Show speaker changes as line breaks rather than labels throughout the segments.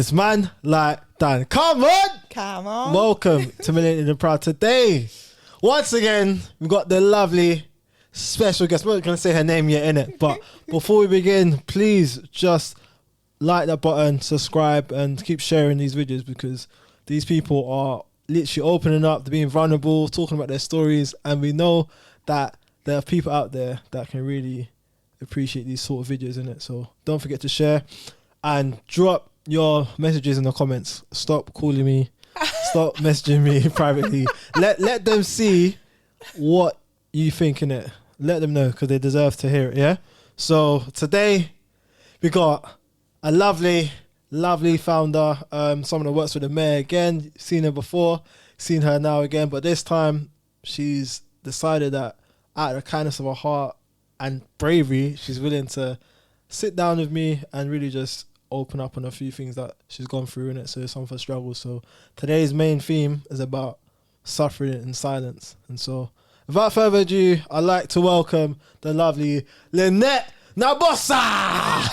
It's man like Dan. Come on!
Come on.
Welcome to Melanated Proud. Today, once again, we've got the lovely special guest. We're not going to say her name yet, innit? But before we begin, please just like that button, subscribe, and keep sharing these videos because these people are literally opening up, they're being vulnerable, talking about their stories, and we know that there are people out there that can really appreciate these sort of videos, innit? So don't forget to share and drop your messages in the comments. Stop calling me, stop messaging me privately. Let them see what you think, innit? Let them know because they deserve to hear it, yeah? So today we got a lovely founder, someone that works with the mayor again. Seen her before, seen her now again, but this time she's decided that out of the kindness of her heart and bravery, she's willing to sit down with me and really just open up on a few things that she's gone through in it. So some of her struggles. So today's main theme is about suffering in silence. And so without further ado, I'd like to welcome the lovely Lynette Nabbosa.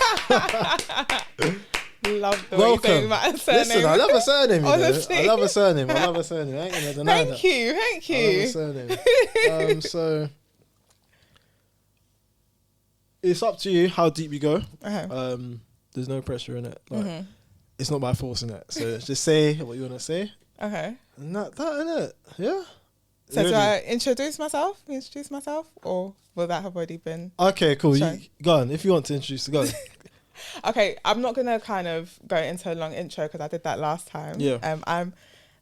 Love the way you say my surname.
Listen, I love a surname.
Honestly.
I love a surname. I ain't gonna deny that.
Thank you.
I love a surname. So it's up to you how deep you go. There's no pressure in it. Like it's not by force in it. So just say what you want to say.
Okay.
And that in it. Yeah.
So do I introduce myself, or will that have already been?
Okay, cool. You, go on. If you want to introduce, go on.
Okay, I'm not going to kind of go into a long intro because I did that last time.
Yeah.
I'm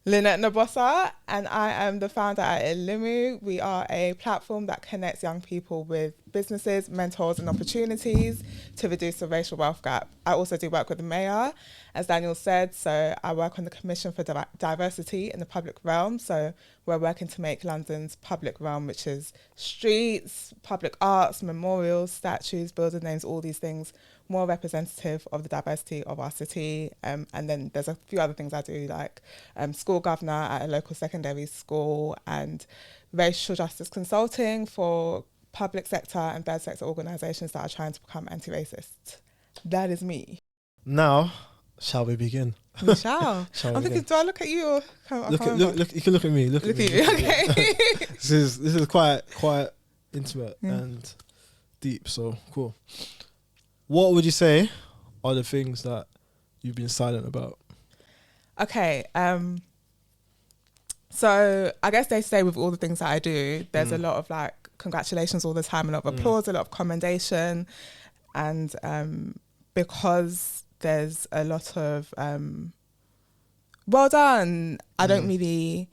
Lynette Nabbosa and I am the founder at ELIMU. We are a platform that connects young people with businesses, mentors and opportunities to reduce the racial wealth gap. I also do work with the mayor, as Daniel said, so I work on the Commission for Diversity in the Public Realm. So we're working to make London's public realm, which is streets, public arts, memorials, statues, building names, all these things, more representative of the diversity of our city. And then there's a few other things I do, like school governor at a local secondary school and racial justice consulting for public sector and third sector organisations that are trying to become anti-racist. That is me.
Now, shall we begin?
We shall. I'm thinking, do I look at you or
look? You can look at me. Look at me.
Okay.
This is quite intimate and deep. So cool. What would you say are the things that you've been silent about?
Okay. So I guess they say with all the things that I do, there's a lot of like congratulations all the time, a lot of applause, a lot of commendation. And because there's a lot of well done, I don't really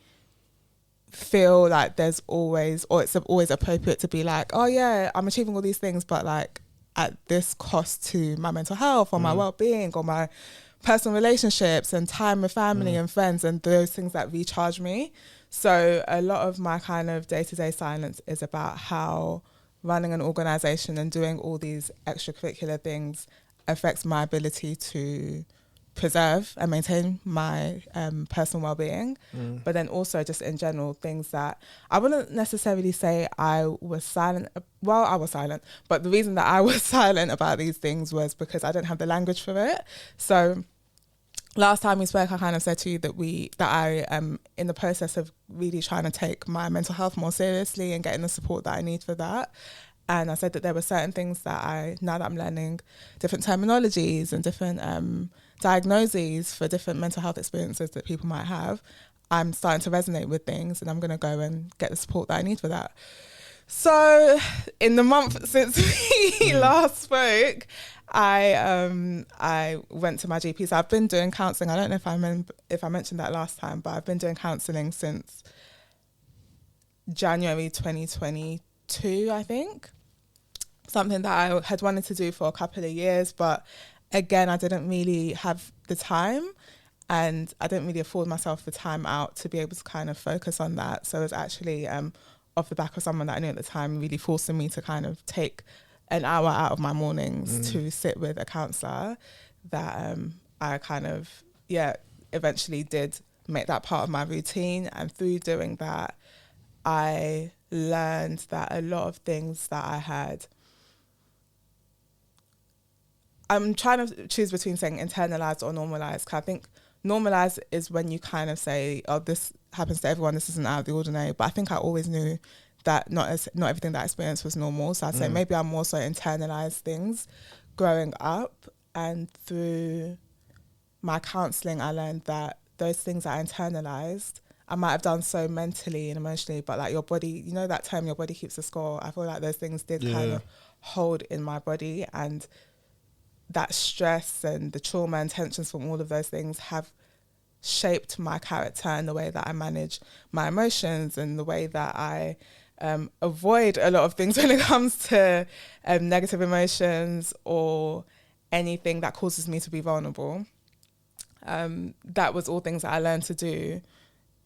feel like there's always, or it's always appropriate to be like, oh yeah, I'm achieving all these things, but like at this cost to my mental health or my well-being or my personal relationships and time with family and friends and those things that recharge me. So a lot of my kind of day-to-day silence is about how running an organisation and doing all these extracurricular things affects my ability to preserve and maintain my personal well-being, but then also just in general things that I wouldn't necessarily say I was silent. Well, I was silent, but the reason that I was silent about these things was because I didn't have the language for it. So last time we spoke, I kind of said to you that I am in the process of really trying to take my mental health more seriously and getting the support that I need for that. And I said that there were certain things that now that I'm learning different terminologies and different diagnoses for different mental health experiences that people might have, I'm starting to resonate with things and I'm going to go and get the support that I need for that. So in the month since we last spoke, I went to my GP. So I've been doing counselling. I don't know if I mentioned that last time, but I've been doing counselling since January 2022, I think. Something that I had wanted to do for a couple of years, but again, I didn't really have the time and I didn't really afford myself the time out to be able to kind of focus on that. So it was actually off the back of someone that I knew at the time really forcing me to kind of take an hour out of my mornings to sit with a counsellor that I kind of, eventually did make that part of my routine. And through doing that, I learned that a lot of things that I had I'm trying to choose between saying internalized or normalized. 'Cause I think normalized is when you kind of say, oh, this happens to everyone, this isn't out of the ordinary. But I think I always knew that not everything that I experienced was normal. So I'd say maybe I'm more so internalized things growing up. And through my counselling, I learned that those things that I internalized, I might have done so mentally and emotionally, but like your body, you know that term, your body keeps a score. I feel like those things did kind of hold in my body, and that stress and the trauma and tensions from all of those things have shaped my character and the way that I manage my emotions and the way that I avoid a lot of things when it comes to negative emotions or anything that causes me to be vulnerable. That was all things that I learned to do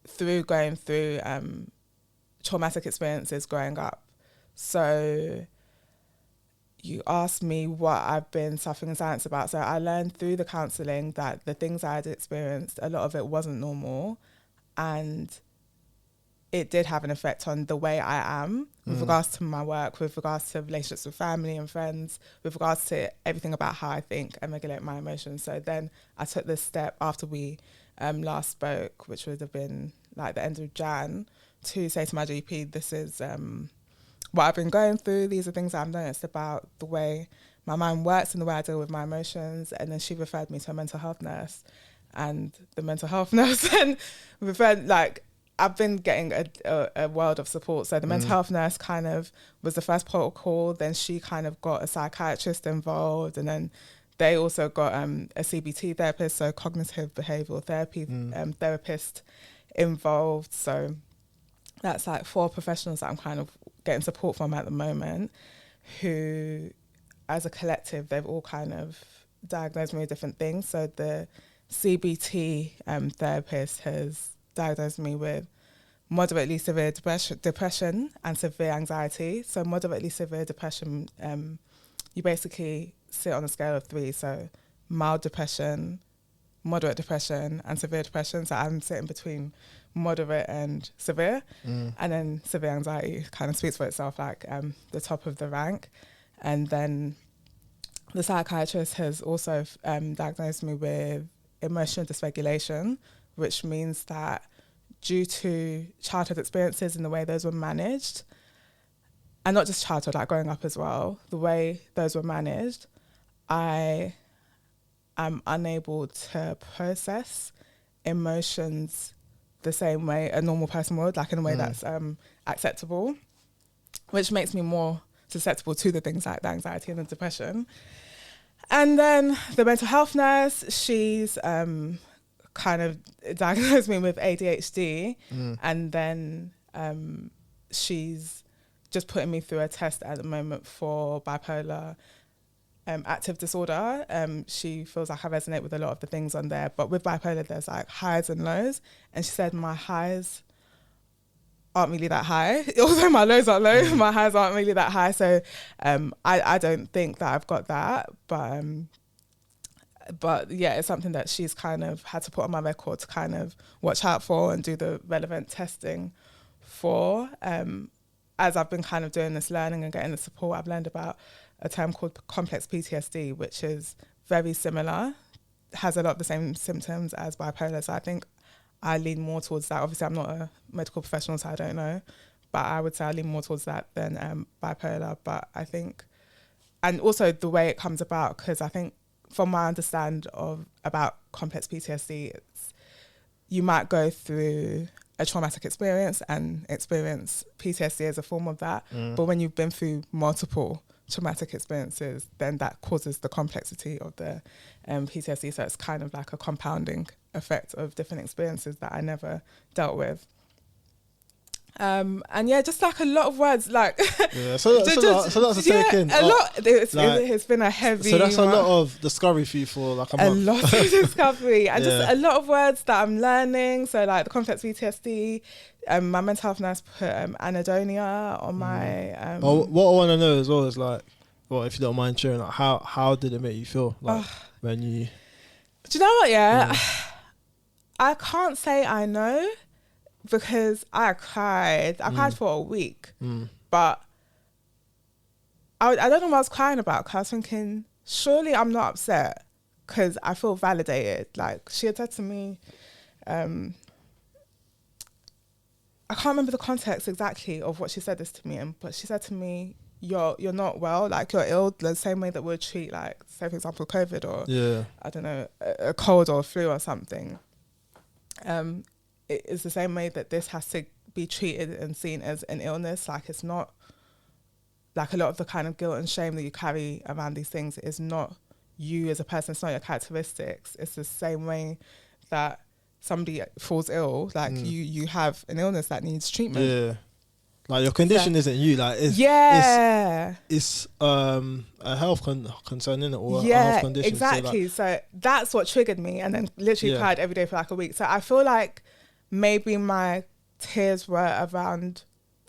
through going through traumatic experiences growing up. So you asked me what I've been suffering in silence about. So I learned through the counselling that the things I had experienced, a lot of it wasn't normal, and it did have an effect on the way I am with regards to my work, with regards to relationships with family and friends, with regards to everything about how I think and regulate my emotions. So then I took this step after we last spoke, which would have been like the end of Jan, to say to my GP, this is what I've been going through. These are things I've noticed about the way my mind works and the way I deal with my emotions. And then she referred me to a mental health nurse, and the mental health nurse then referred, like, I've been getting a world of support. So the mental health nurse kind of was the first protocol. Then she kind of got a psychiatrist involved, and then they also got a CBT therapist, so cognitive behavioural therapy therapist involved. So that's like 4 professionals that I'm kind of getting support from at the moment, who, as a collective, they've all kind of diagnosed me with different things. So the CBT therapist has diagnosed me with moderately severe depression and severe anxiety. So moderately severe depression, you basically sit on a scale of 3. So mild depression, moderate depression, and severe depression. So I'm sitting between moderate and severe. And then severe anxiety kind of speaks for itself, like the top of the rank. And then the psychiatrist has also diagnosed me with emotional dysregulation, which means that due to childhood experiences and the way those were managed, and not just childhood, like growing up as well, the way those were managed, I am unable to process emotions the same way a normal person would, like in a way that's acceptable, which makes me more susceptible to the things like the anxiety and the depression. And then the mental health nurse, she's kind of diagnosed me with ADHD, and then she's just putting me through a test at the moment for bipolar active disorder. She feels like I resonate with a lot of the things on there, but with bipolar there's like highs and lows, and she said my highs aren't really that high, although my lows are low. My highs aren't really that high, so I don't think that I've got that, but yeah, it's something that she's kind of had to put on my record to kind of watch out for and do the relevant testing for. As I've been kind of doing this learning and getting the support, I've learned about a term called complex PTSD, which is very similar, has a lot of the same symptoms as bipolar. So I think I lean more towards that. Obviously, I'm not a medical professional, so I don't know, but I would say I lean more towards that than bipolar. But I think, and also the way it comes about, because I think from my understand about complex PTSD, it's, you might go through a traumatic experience and experience PTSD as a form of that. But when you've been through multiple traumatic experiences, then that causes the complexity of the PTSD. So it's kind of like a compounding effect of different experiences that I never dealt with. And yeah, just like a lot of words, like
yeah, so that's a take in.
A lot. It's been a heavy.
So that's a lot of discovery for you for like a month.
A lot of discovery, and just a lot of words that I'm learning. So like the complex PTSD. My mental health nurse put anhedonia on my.
Well, what I want to know as well is like, well, if you don't mind sharing, like how did it make you feel like when you?
Do you know what? Yeah, I can't say I know. Because I cried for a week, but I don't know what I was crying about. Cause I was thinking surely I'm not upset because I feel validated. Like, she had said to me, I can't remember the context exactly of what she said this to me in, but she said to me, you're not well, like you're ill the same way that we'd treat, like, say for example, COVID or I don't know, a cold or a flu or something. It is the same way that this has to be treated and seen as an illness. Like, it's not, like, a lot of the kind of guilt and shame that you carry around these things is not you as a person, it's not your characteristics. It's the same way that somebody falls ill, like you have an illness that needs treatment.
Yeah, like your condition isn't you. Like it's it's a health concern, isn't it? Or a health condition.
Exactly. So that's what triggered me, and then literally cried every day for like a week. So I feel like maybe my tears were around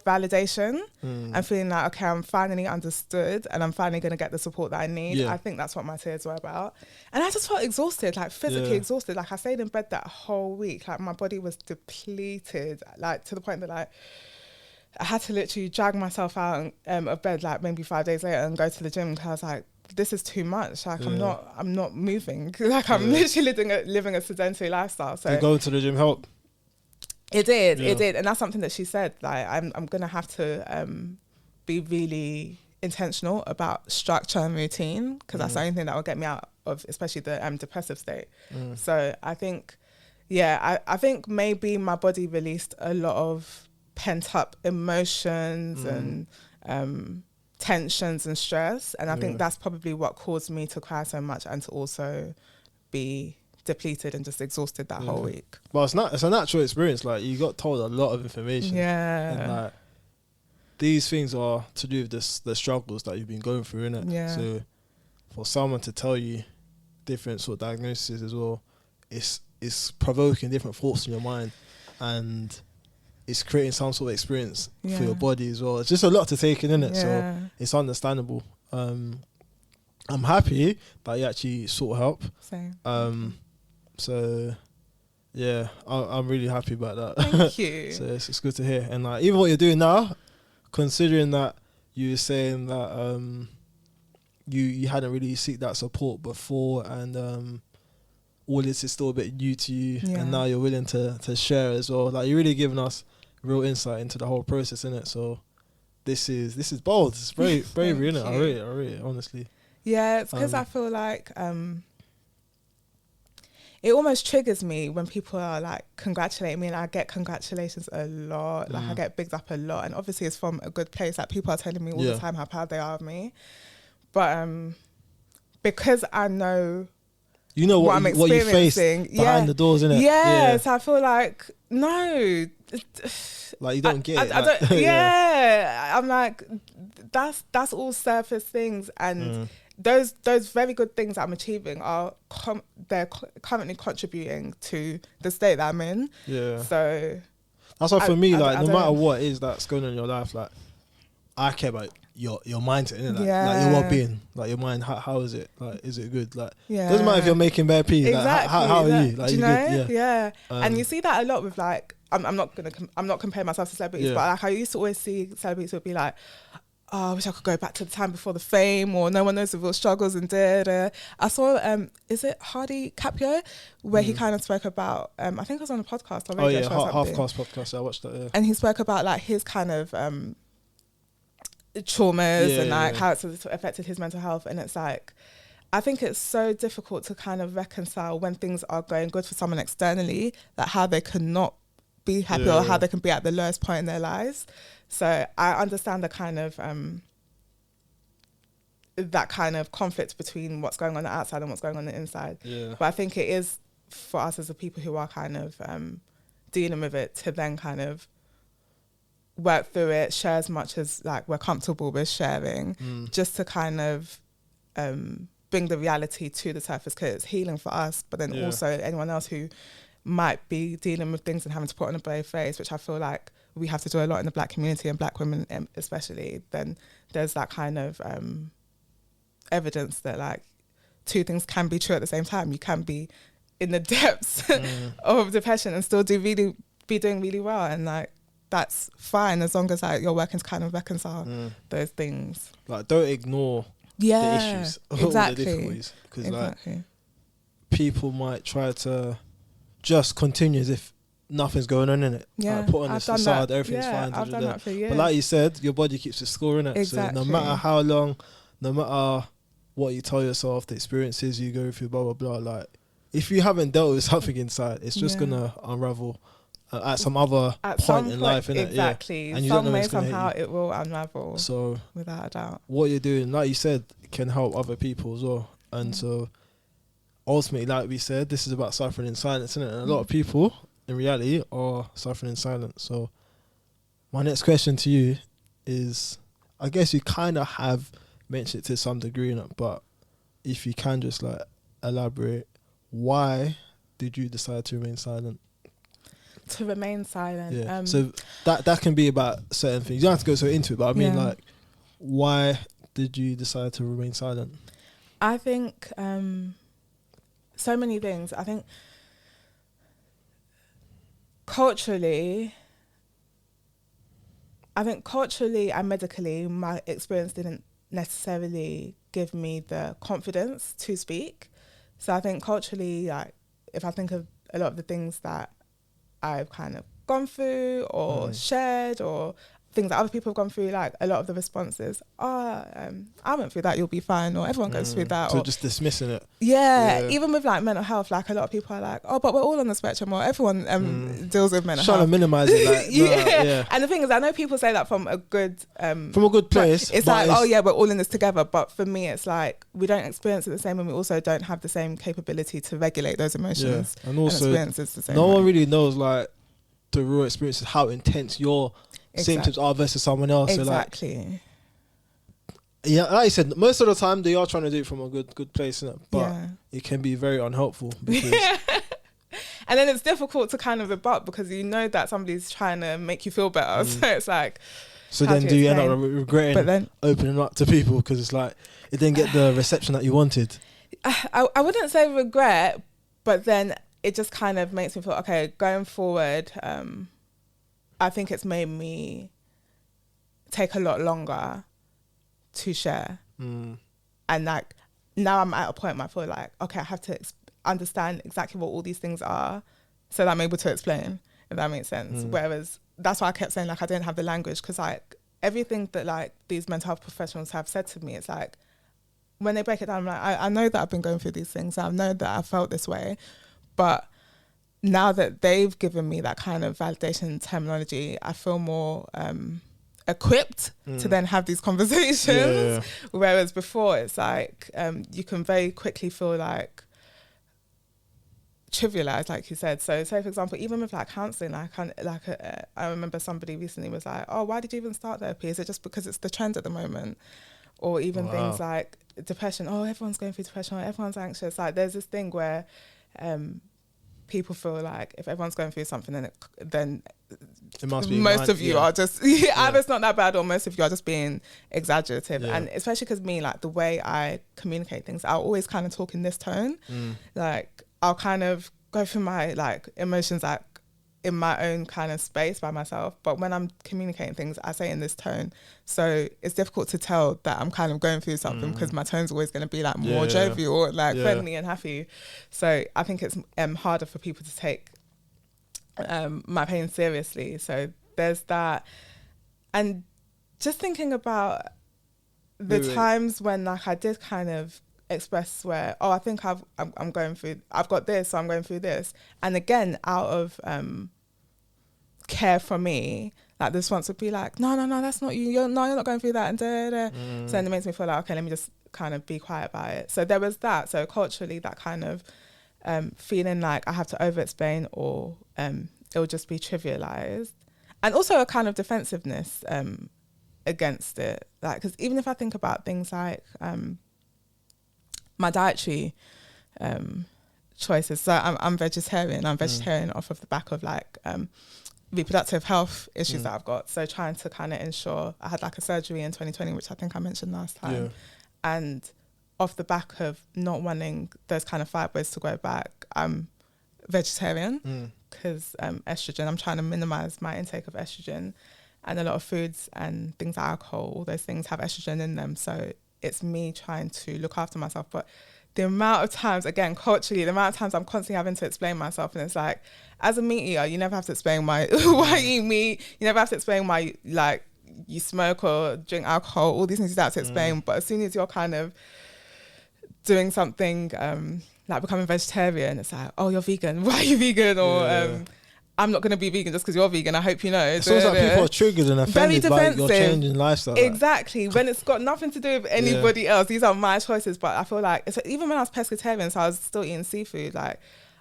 validation and feeling like, okay, I'm finally understood and I'm finally going to get the support that I need. I think that's what my tears were about. And I just felt exhausted, like physically exhausted. Like, I stayed in bed that whole week. Like, my body was depleted, like to the point that, like, I had to literally drag myself out of bed, like maybe 5 days later, and go to the gym because I was like, this is too much. Like, I'm not moving. Like, I'm literally living a sedentary lifestyle. So
going to the gym help?
It did, and that's something that she said. Like, I'm gonna have to be really intentional about structure and routine because that's the only thing that will get me out of, especially the depressive state. So I think, I think maybe my body released a lot of pent up emotions and tensions and stress, and I think that's probably what caused me to cry so much and to also be depleted and just exhausted that whole week.
Well, it's a natural experience. Like, you got told a lot of information. And like, these things are to do with the struggles that you've been going through, innit? So for someone to tell you different sort of diagnoses as well, it's provoking different thoughts in your mind, and it's creating some sort of experience for your body as well. It's just a lot to take in, innit? So it's understandable. I'm happy that you actually sought help.
Same.
So yeah, I'm really happy about that.
Thank you.
So it's good to hear. And like, even what you're doing now, considering that you were saying that you hadn't really seek that support before, and all this is still a bit new to you, and now you're willing to share as well. Like, you're really giving us real insight into the whole process, innit? So this is bold. It's bravery, innit? I rate it, honestly.
Yeah, it's because I feel like it almost triggers me when people are like congratulating me, and I get congratulations a lot. Like, I get bigged up a lot, and obviously it's from a good place. Like, people are telling me all the time how proud they are of me, but because I know what I'm experiencing,
what you face behind the doors, innit?
So I feel like, no,
like, you don't get it.
I don't, I'm like, that's all surface things, and those very good things that I'm achieving are they're currently contributing to the state that I'm in. So
that's why for me, like, no matter what it is that's going on in your life, like, I care about your mindset, innit? Like your well-being, like your mind. How is it? Like, is it good? Like, doesn't matter if you're making bare peas.
Exactly.
Like, how are you? Like,
do you know?
Good?
And you see that a lot with, like, I'm not comparing myself to celebrities, but like, I used to always see celebrities who would be like, oh, I wish I could go back to the time before the fame, or no one knows the real struggles, and I saw, is it Hardy Caprio, where he kind of spoke about, I think it was on a podcast or radio show or something.
Half-Cast podcast, I watched that,
And he spoke about, like, his kind of traumas and like how it's affected his mental health, and it's like, I think it's so difficult to kind of reconcile when things are going good for someone externally, like how they cannot be happy or how they can be at the lowest point in their lives. So I understand the kind of that kind of conflict between what's going on the outside and what's going on the inside. But I think it is for us as the people who are kind of dealing with it to then kind of work through it, share as much as like we're comfortable with sharing, just to kind of bring the reality to the surface, because it's healing for us, but then also anyone else who might be dealing with things and having to put on a brave face, which I feel like we have to do a lot in the Black community, and Black women especially. Then there's that kind of evidence that like two things can be true at the same time. You can be in the depths of depression and still be doing really well, and like that's fine as long as like you're working to kind of reconcile those things.
Like, don't ignore the issues, all the
exactly.
difficulties. Because like
Exactly.
people might try to just continue as if nothing's going on in it.
Yeah,
Like, put on
I've
this
done
facade,
that.
everything's
Yeah,
fine.
I've done that for years.
But like you said, your body keeps the score in it.
Exactly.
So no matter how long, no matter what you tell yourself, the experiences you go through, blah blah blah. Like if you haven't dealt with something inside, it's just gonna unravel at some other point in life, innit?
Exactly.
Yeah. And you don't
Some
know when
way,
it's gonna hit
somehow,
you.
it will unravel.
So
without a doubt,
what you're doing, like you said, can help other people as well. And so ultimately, like we said, this is about suffering in silence, isn't it? And a lot of people in reality are suffering in silence. So my next question to you is, I guess you kind of have mentioned it to some degree, innit? But if you can just like elaborate, why did you decide to remain silent?
To remain silent.
Yeah. So that can be about certain things. You don't have to go so into it, but I mean, like, why did you decide to remain silent?
I think so many things. I think culturally and medically, my experience didn't necessarily give me the confidence to speak. So I think culturally, like, if I think of a lot of the things that I've kind of gone through or shared, or things that other people have gone through, like a lot of the responses are, I went through that, you'll be fine, or everyone goes through that.
So
or
just dismissing it.
Yeah, even with like mental health, like a lot of people are like, oh, but we're all on the spectrum, or everyone deals with mental health.
Trying to minimise it, like,
yeah. And the thing is, I know people say that from a good
place.
It's like, oh yeah, we're all in this together. But for me, it's like we don't experience it the same, and we also don't have the same capability to regulate those emotions.
Yeah. And also,
experiences the same
no
way.
one really knows like the real experiences, how intense your symptoms are versus someone else.
Exactly.
So like, yeah, like I said, most of the time they are trying to do it from a good place, innit? But it can be very unhelpful because
and then it's difficult to kind of rebut because you know that somebody's trying to make you feel better. So it's like,
so then do you end up regretting opening up to people because it's like it didn't get the reception that you wanted?
I wouldn't say regret, but then it just kind of makes me feel, okay, going forward, I think it's made me take a lot longer to share. And like now I'm at a point where I feel like, okay, I have to understand exactly what all these things are so that I'm able to explain, if that makes sense. Whereas that's why I kept saying like I didn't have the language, because like everything that like these mental health professionals have said to me, it's like when they break it down, I'm like, I know that I've been going through these things, I know that I felt this way, but now that they've given me that kind of validation terminology, I feel more equipped to then have these conversations. Whereas before, it's like you can very quickly feel like trivialized, like you said. So say for example, even with like counseling, I remember somebody recently was like, oh, why did you even start therapy? Is it just because it's the trend at the moment? Or even things like depression, oh, everyone's going through depression, or everyone's anxious. Like there's this thing where people feel like if everyone's going through something, then
it must be
most of you are just either it's not that bad, or most of you are just being exaggerative. And especially because me, like the way I communicate things, I'll always kind of talk in this tone. Like I'll kind of go through my like emotions like in my own kind of space by myself, but when I'm communicating things, I say in this tone. So it's difficult to tell that I'm kind of going through something because my tone's always going to be like more jovial or like friendly and happy. So I think it's harder for people to take my pain seriously. So there's that. And just thinking about the times when like I did kind of express where, oh, I think I'm going through, I've got this, so I'm going through this. And again, out of care for me, like the response would be like, no, that's not you. You're not going through that. And So then it makes me feel like, okay, let me just kind of be quiet about it. So there was that. So culturally, that kind of feeling like I have to over-explain or it will just be trivialized. And also a kind of defensiveness against it. Like, because even if I think about things like my dietary choices. So I'm vegetarian. I'm vegetarian off of the back of like reproductive health issues that I've got. So trying to kind of ensure, I had like a surgery in 2020, which I think I mentioned last time. And off the back of not wanting those kind of fibroids to grow back, I'm vegetarian because estrogen, I'm trying to minimize my intake of estrogen. And a lot of foods and things like alcohol, all those things have estrogen in them. So it's me trying to look after myself. But the amount of times, again, culturally, the amount of times I'm constantly having to explain myself, and it's like, as a meat eater, you never have to explain why you eat meat. You never have to explain why, like, you smoke or drink alcohol. All these things you don't have to explain. But as soon as you're kind of doing something like becoming vegetarian, it's like, oh, you're vegan. Why are you vegan? Or I'm not going to be vegan just because you're vegan. I hope you know.
It feels like people are triggered and offended by your changing lifestyle.
Exactly. When it's got nothing to do with anybody else. These are my choices. But I feel like, even when I was pescatarian, so I was still eating seafood, like,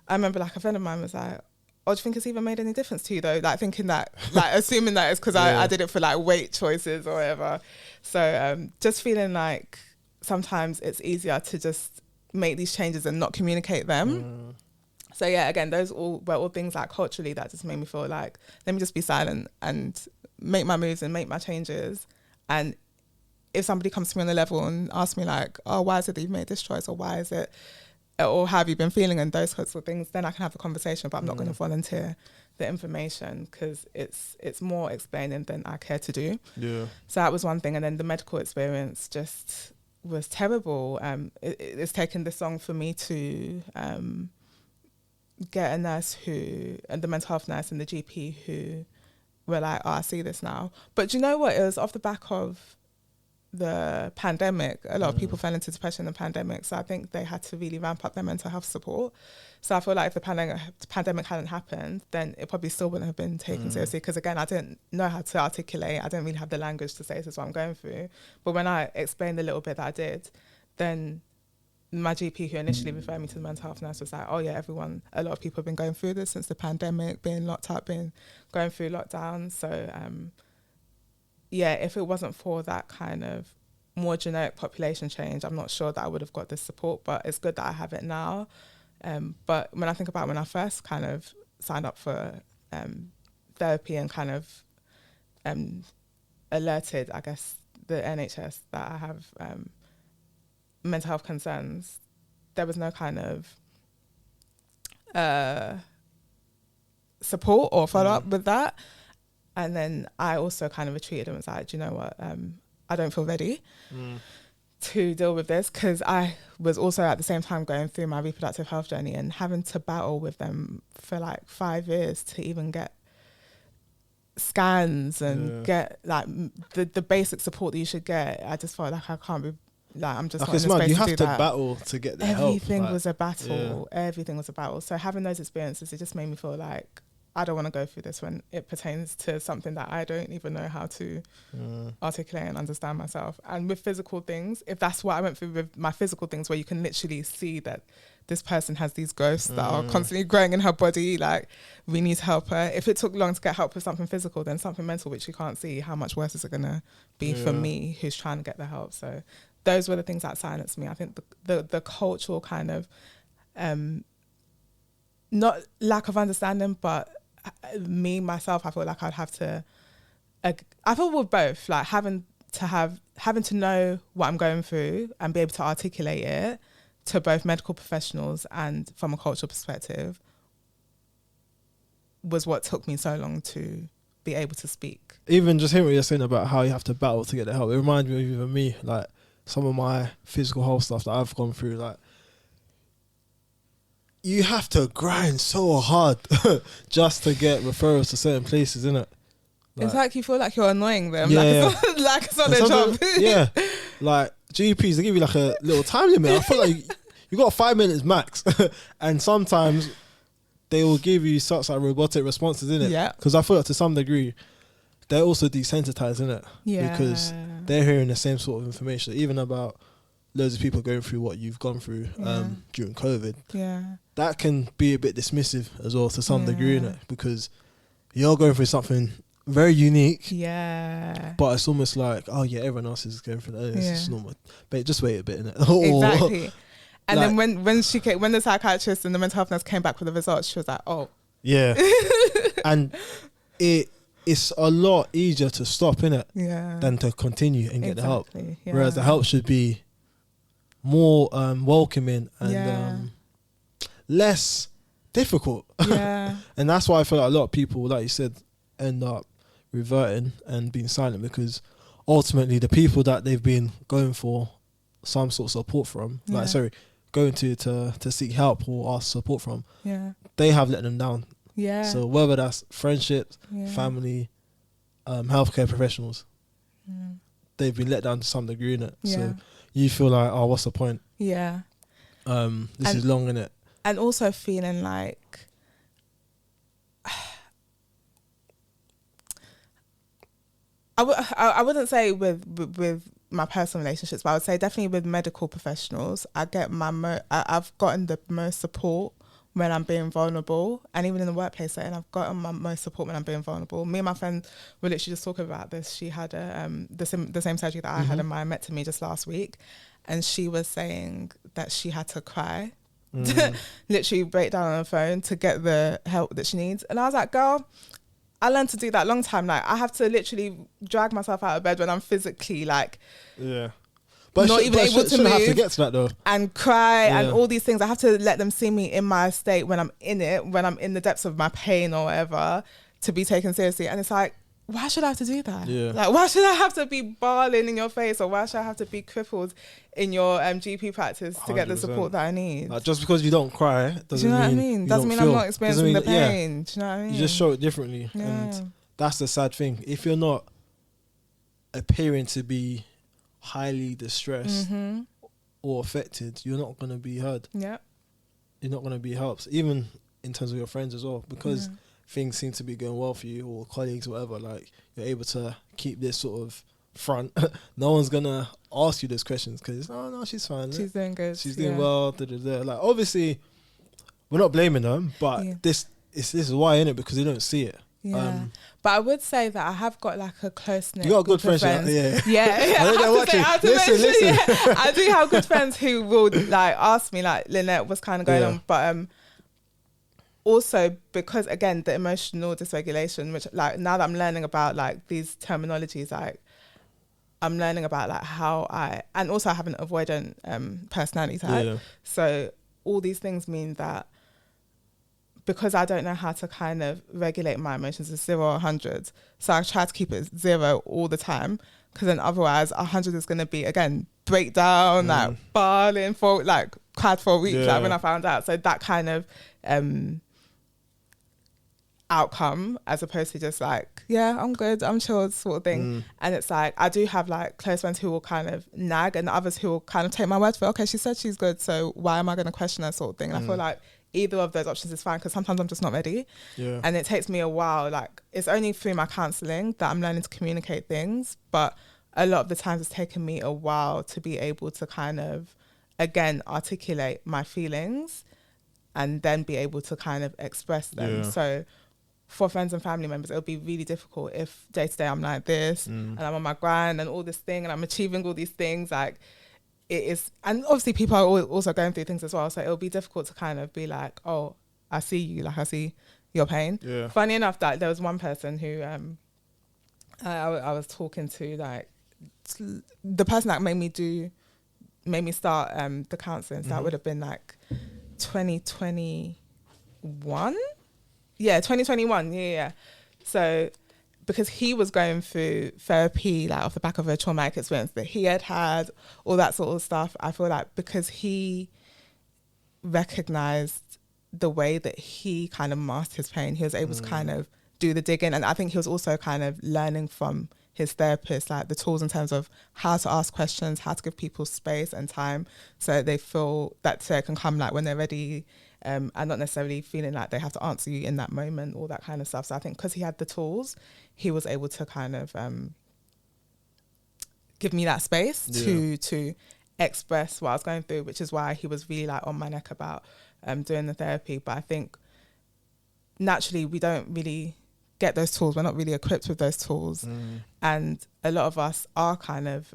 I remember like a friend of mine was like, oh, do you think it's even made any difference to you though? Like thinking that, like assuming that it's because I did it for like weight choices or whatever. So just feeling like sometimes it's easier to just make these changes and not communicate them. So yeah, again, those were all things like culturally that just made me feel like, let me just be silent and make my moves and make my changes. And if somebody comes to me on the level and asks me like, oh, why is it that you've made this choice, or why is it, or how have you been feeling, and those sorts of things, then I can have the conversation, but I'm not going to volunteer the information because it's more explaining than I care to do. Yeah. So that was one thing. And then the medical experience just was terrible. It's taken this long for me to get a nurse and the mental health nurse and the GP who were like, oh, I see this now. But do you know what? It was off the back of the pandemic. A lot of people fell into depression in the pandemic. So I think they had to really ramp up their mental health support. So I feel like if the pandemic hadn't happened, then it probably still wouldn't have been taken seriously. Because again, I didn't know how to articulate. I didn't really have the language to say this is what I'm going through. But when I explained the little bit that I did, then my GP who initially referred me to the mental health nurse was like, oh yeah, a lot of people have been going through this since the pandemic, being locked up, going through lockdown. So yeah, if it wasn't for that kind of more generic population change, I'm not sure that I would have got this support, but it's good that I have it now. But when I think about when I first kind of signed up for therapy and kind of alerted, I guess, the NHS that I have mental health concerns, there was no kind of support or follow-up with that. And then I also kind of retreated and was like, do you know what, I don't feel ready to deal with this, because I was also at the same time going through my reproductive health journey and having to battle with them for like 5 years to even get scans and get like the basic support that you should get. I just felt like I can't be, like, I'm just not in the space to do that.
You have to battle to get the help.
Everything was a battle. Yeah. Everything was a battle. So having those experiences, it just made me feel like I don't want to go through this when it pertains to something that I don't even know how to articulate and understand myself. And with physical things, if that's what I went through with my physical things, where you can literally see that this person has these ghosts that are constantly growing in her body, like, we need to help her. If it took long to get help with something physical, then something mental, which you can't see, how much worse is it going to be for me who's trying to get the help? So those were the things that silenced me. I think the cultural kind of, not lack of understanding, but me, myself, I feel like I'd have to, I feel with both, like having to know what I'm going through and be able to articulate it to both medical professionals and from a cultural perspective was what took me so long to be able to speak. Even
just hearing what you're saying about how you have to battle to get the help, it reminds me of even me, like some of my physical health stuff that I've gone through, like, you have to grind so hard just to get referrals to certain places, isn't it?
Like, it's like you feel like you're annoying them. Yeah, like it's not their job.
Yeah. Like GPs, they give you like a little time limit. I feel like you got 5 minutes max. And sometimes they will give you such like robotic responses, innit? Yeah. Because I feel like to some degree, they're also desensitized, innit? Yeah. Because they're hearing the same sort of information, even about loads of people going through what you've gone through during COVID. Yeah. That can be a bit dismissive as well to some degree, innit? Because you're going through something very unique. Yeah. But it's almost like, oh yeah, everyone else is going through that. It's just normal. But just wait a bit, innit?
Exactly. And like, then when the psychiatrist and the mental health nurse came back with the results, she was like, oh. Yeah. And it's a lot easier to stop, innit? Yeah. Than to continue and get the help. Yeah. Whereas the help should be more welcoming and less difficult. Yeah. And that's why I feel like a lot of people, like you said, end up reverting and being silent, because ultimately the people that they've been going for
some sort of support from, going to seek help or ask support from, they have let them down.
Yeah.
So whether that's friendships, family, healthcare professionals, they've been let down to some degree in it. So you feel like, oh, what's the point?
Yeah.
This is long, innit?
And also feeling like I wouldn't say with my personal relationships, but I would say definitely with medical professionals, I've gotten the most support when I'm being vulnerable, and even in the workplace setting, I've gotten my most support when I'm being vulnerable. Me and my friend were literally just talking about this. She had the same surgery that I had in my myectomy just last week, and she was saying that she had to cry, literally break down on the phone to get the help that she needs. And I was like, girl, I learned to do that a long time. Like, I have to literally drag myself out of bed when I'm physically like,
but
not even able to move,
have to get to that though,
and cry and all these things. I have to let them see me in my state when I'm in it, when I'm in the depths of my pain or whatever, to be taken seriously. And it's like, why should I have to do that? Like, why should I have to be bawling in your face, or why should I have to be crippled in your GP practice to get the support that I need?
Like, just because you don't cry doesn't
do you know what I mean? Doesn't mean I'm not experiencing the pain. Do you know what I mean?
You just show it differently, and that's the sad thing. If you're not appearing to be highly distressed or affected, you're not going to be heard. You're not going to be helped, even in terms of your friends as well, because things seem to be going well for you, or colleagues or whatever. Like, you're able to keep this sort of front. No one's going to ask you those questions because, oh no, she's fine.
She's doing good.
She's doing well. Like, obviously, we're not blaming them, but this is why, innit? Because they don't see it.
But I would say that I have got like a close knit.
You got good friends.
I do have good friends who will like ask me like, Lynette, what's kind of going on? But also because, again, the emotional dysregulation, which like now that I'm learning about like these terminologies, like I'm learning about like how and also I have an avoidant personality type. So all these things mean that because I don't know how to kind of regulate my emotions at 0 or 100, so I try to keep it 0 all the time, because then otherwise 100 is going to be, again, breakdown, like bawling for, like, cried for a week, like when I found out. So that kind of outcome, as opposed to just like, yeah, I'm good, I'm chilled sort of thing. And it's like, I do have like close friends who will kind of nag, and others who will kind of take my word for, okay, she said she's good, so why am I going to question her sort of thing? And I feel like either of those options is fine, because sometimes I'm just not ready. And it takes me a while. Like, it's only through my counselling that I'm learning to communicate things, but a lot of the times it's taken me a while to be able to kind of, again, articulate my feelings and then be able to kind of express them. So for friends and family members, it'll be really difficult if day to day I'm like this and I'm on my grind and all this thing and I'm achieving all these things. Like, it is, and obviously people are also going through things as well, so it'll be difficult to kind of be like, oh, I see you, like I see your pain. Funny enough, that there was one person who I was talking to, like the person that made me start the counselling. So that would have been like 2021. 2021. So because he was going through therapy, like off the back of a traumatic experience that he had, all that sort of stuff, I feel like because he recognised the way that he kind of masked his pain, he was able to kind of do the digging. And I think he was also kind of learning from his therapist, like the tools in terms of how to ask questions, how to give people space and time so they feel that they can come like when they're ready, and not necessarily feeling like they have to answer you in that moment, all that kind of stuff. So I think because he had the tools, he was able to kind of give me that space to express what I was going through, which is why he was really like on my neck about doing the therapy. But I think naturally we don't really get those tools. We're not really equipped with those tools. And a lot of us are kind of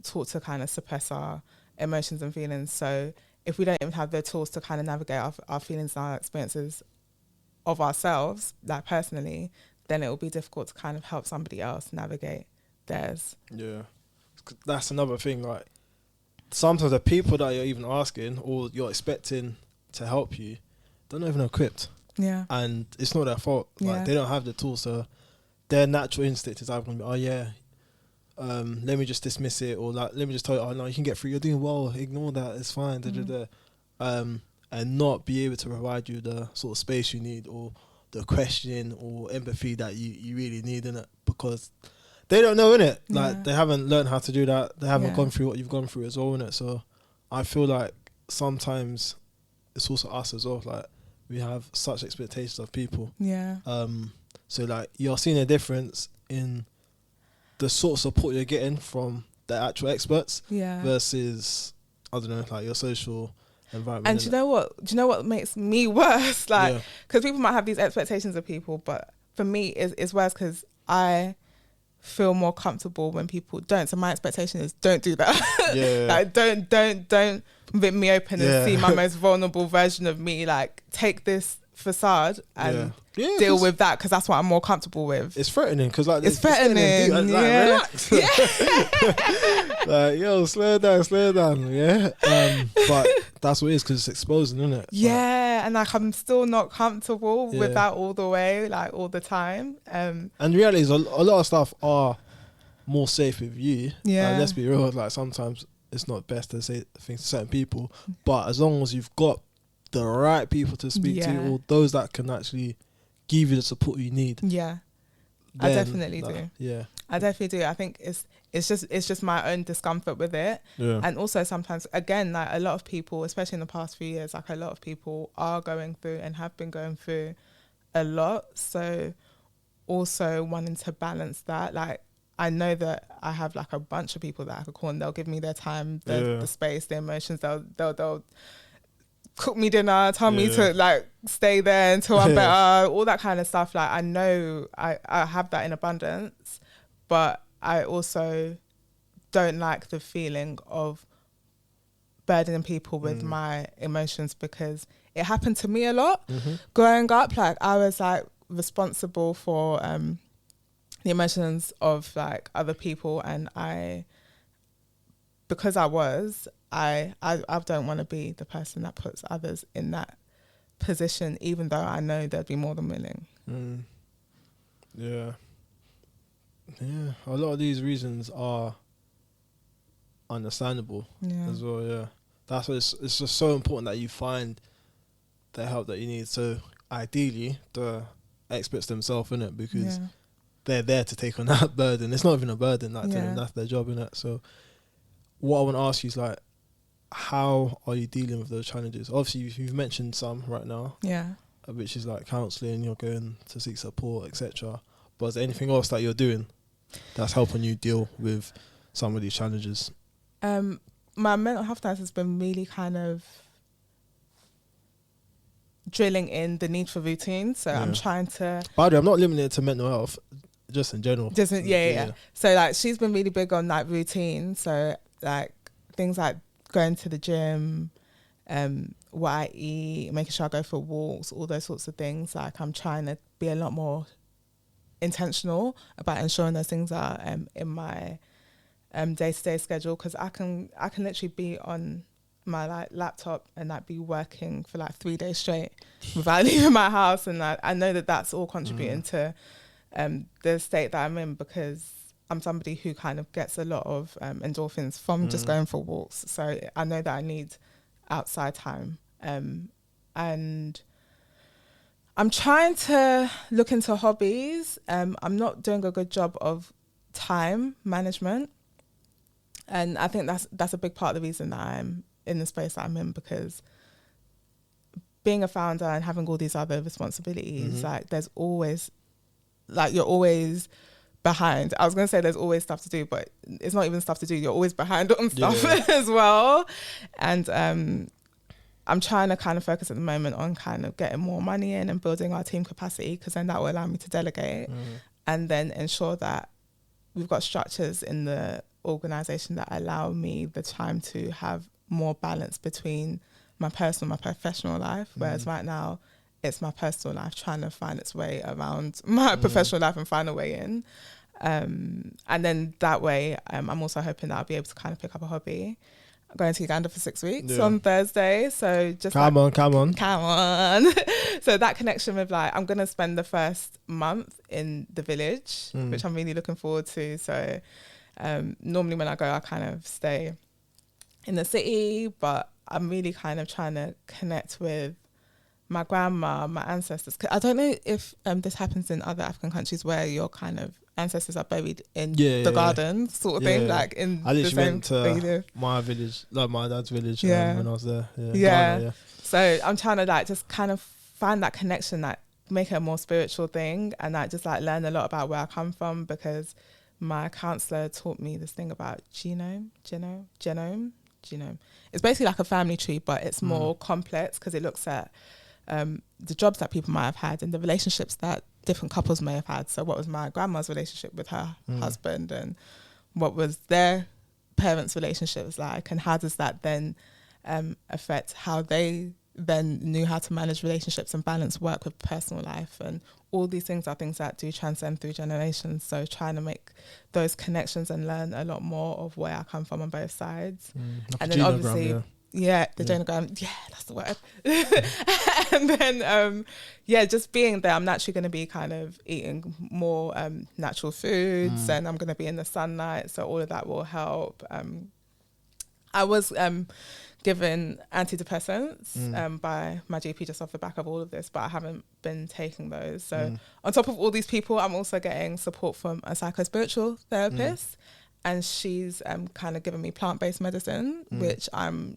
taught to kind of suppress our emotions and feelings. So if we don't even have the tools to kind of navigate our feelings and our experiences of ourselves, like personally, then it will be difficult to kind of help somebody else navigate theirs. Yeah.
That's another thing. Like, sometimes the people that you're even asking or you're expecting to help you, they're not even equipped.
Yeah.
And it's not their fault. Like, they don't have the tools. So their natural instinct is either going to be, let me just dismiss it, or like, let me just tell you, oh no, you can get through, you're doing well, ignore that, it's fine, and not be able to provide you the sort of space you need, or the questioning or empathy that you really need in it, because they don't know, innit? Like, they haven't learned how to do that, they haven't gone through what you've gone through as well, innit? So I feel like sometimes it's also us as well, like, we have such expectations of people. So like, you're seeing a difference in the sort of support you're getting from the actual experts versus, I don't know, like your social environment.
And do you know what makes me worse? Like, because people might have these expectations of people, but for me, it's worse because I feel more comfortable when people don't. So my expectation is, don't do that. Like, don't rip me open and see my most vulnerable version of me. Like, take this facade and deal with that, because that's what I'm more comfortable with.
It's threatening, because like,
it's threatening.
Relax. Like, yo, slow down. But that's what it is, because it's exposing, isn't it?
And like, I'm still not comfortable with that all the way, like, all the time.
And the reality is, a lot of stuff are more safe with you. Let's be real, like, sometimes it's not best to say things to certain people, but as long as you've got the right people to speak to, or those that can actually give you the support you need.
I definitely do. I definitely do. I think it's just my own discomfort with it. And also sometimes, again, like, a lot of people, especially in the past few years, like, a lot of people are going through and have been going through a lot. So also wanting to balance that, like, I know that I have like a bunch of people that I could call, and they'll give me their time, the space, the emotions. They'll cook me dinner, tell me to like stay there until I'm better, all that kind of stuff. Like, I know I have that in abundance, but I also don't like the feeling of burdening people with my emotions, because it happened to me a lot growing up. Like, I was like responsible for the emotions of like other people, and I don't want to be the person that puts others in that position, even though I know they'd be more than willing.
A lot of these reasons are understandable as well. That's what it's just so important that you find the help that you need. So ideally, the experts themselves, innit, because they're there to take on that burden. It's not even a burden, like, to them, that's their job, innit? So what I want to ask you is, like, how are you dealing with those challenges? Obviously, you've mentioned some right now, which is like counselling, you're going to seek support, etc. But is there anything else that you're doing that's helping you deal with some of these challenges?
My mental health nurse has been really kind of drilling in the need for routine. So I'm trying to...
By the way, I'm not limited to mental health, just in general.
So like, she's been really big on like routine. So like things like going to the gym, what I eat, making sure I go for walks, all those sorts of things. Like, I'm trying to be a lot more intentional about ensuring those things are in my day-to-day schedule, because I can literally be on my like laptop and like be working for like 3 days straight without leaving my house, and like, I know that that's all contributing to the state that I'm in, because I'm somebody who kind of gets a lot of endorphins from just going for walks. So I know that I need outside time, and I'm trying to look into hobbies. I'm not doing a good job of time management, and I think that's a big part of the reason that I'm in the space that I'm in, because being a founder and having all these other responsibilities, like, there's always, like, you're always behind. I was going to say there's always stuff to do, but it's not even stuff to do. You're always behind on stuff as well. And I'm trying to kind of focus at the moment on kind of getting more money in and building our team capacity, because then that will allow me to delegate and then ensure that we've got structures in the organisation that allow me the time to have more balance between my personal and my professional life. Whereas right now, it's my personal life trying to find its way around my professional life and find a way in. And then that way, I'm also hoping that I'll be able to kind of pick up a hobby. I'm going to Uganda for 6 weeks on Thursday. So just come on. So that connection with, like, I'm going to spend the first month in the village, which I'm really looking forward to. So Normally when I go, I kind of stay in the city, but I'm really kind of trying to connect with my grandma, my ancestors. 'Cause I don't know if this happens in other African countries where your kind of ancestors are buried in the garden sort of thing, like in
I
the
literally
same
went
where you
to
live.
my village, like my dad's village,
Yeah.
when I was there.
Yeah.
Ghana,
So I'm trying to like just kind of find that connection, that make it a more spiritual thing, and like just like learn a lot about where I come from, because my counselor taught me this thing about genome. It's basically like a family tree, but it's more complex because it looks at the jobs that people might have had and the relationships that different couples may have had. So what was my grandma's relationship with her husband, and what was their parents' relationships like, and how does that then affect how they then knew how to manage relationships and balance work with personal life. And all these things are things that do transcend through generations. So trying to make those connections and learn a lot more of where I come from on both sides.
Like
and then obviously, the genogram, that's the word. And then, just being there, I'm naturally going to be kind of eating more natural foods, and I'm going to be in the sunlight. So all of that will help. I was given antidepressants by my GP just off the back of all of this, but I haven't been taking those. So on top of all these people, I'm also getting support from a psychospiritual therapist, and she's kind of given me plant-based medicine, which I've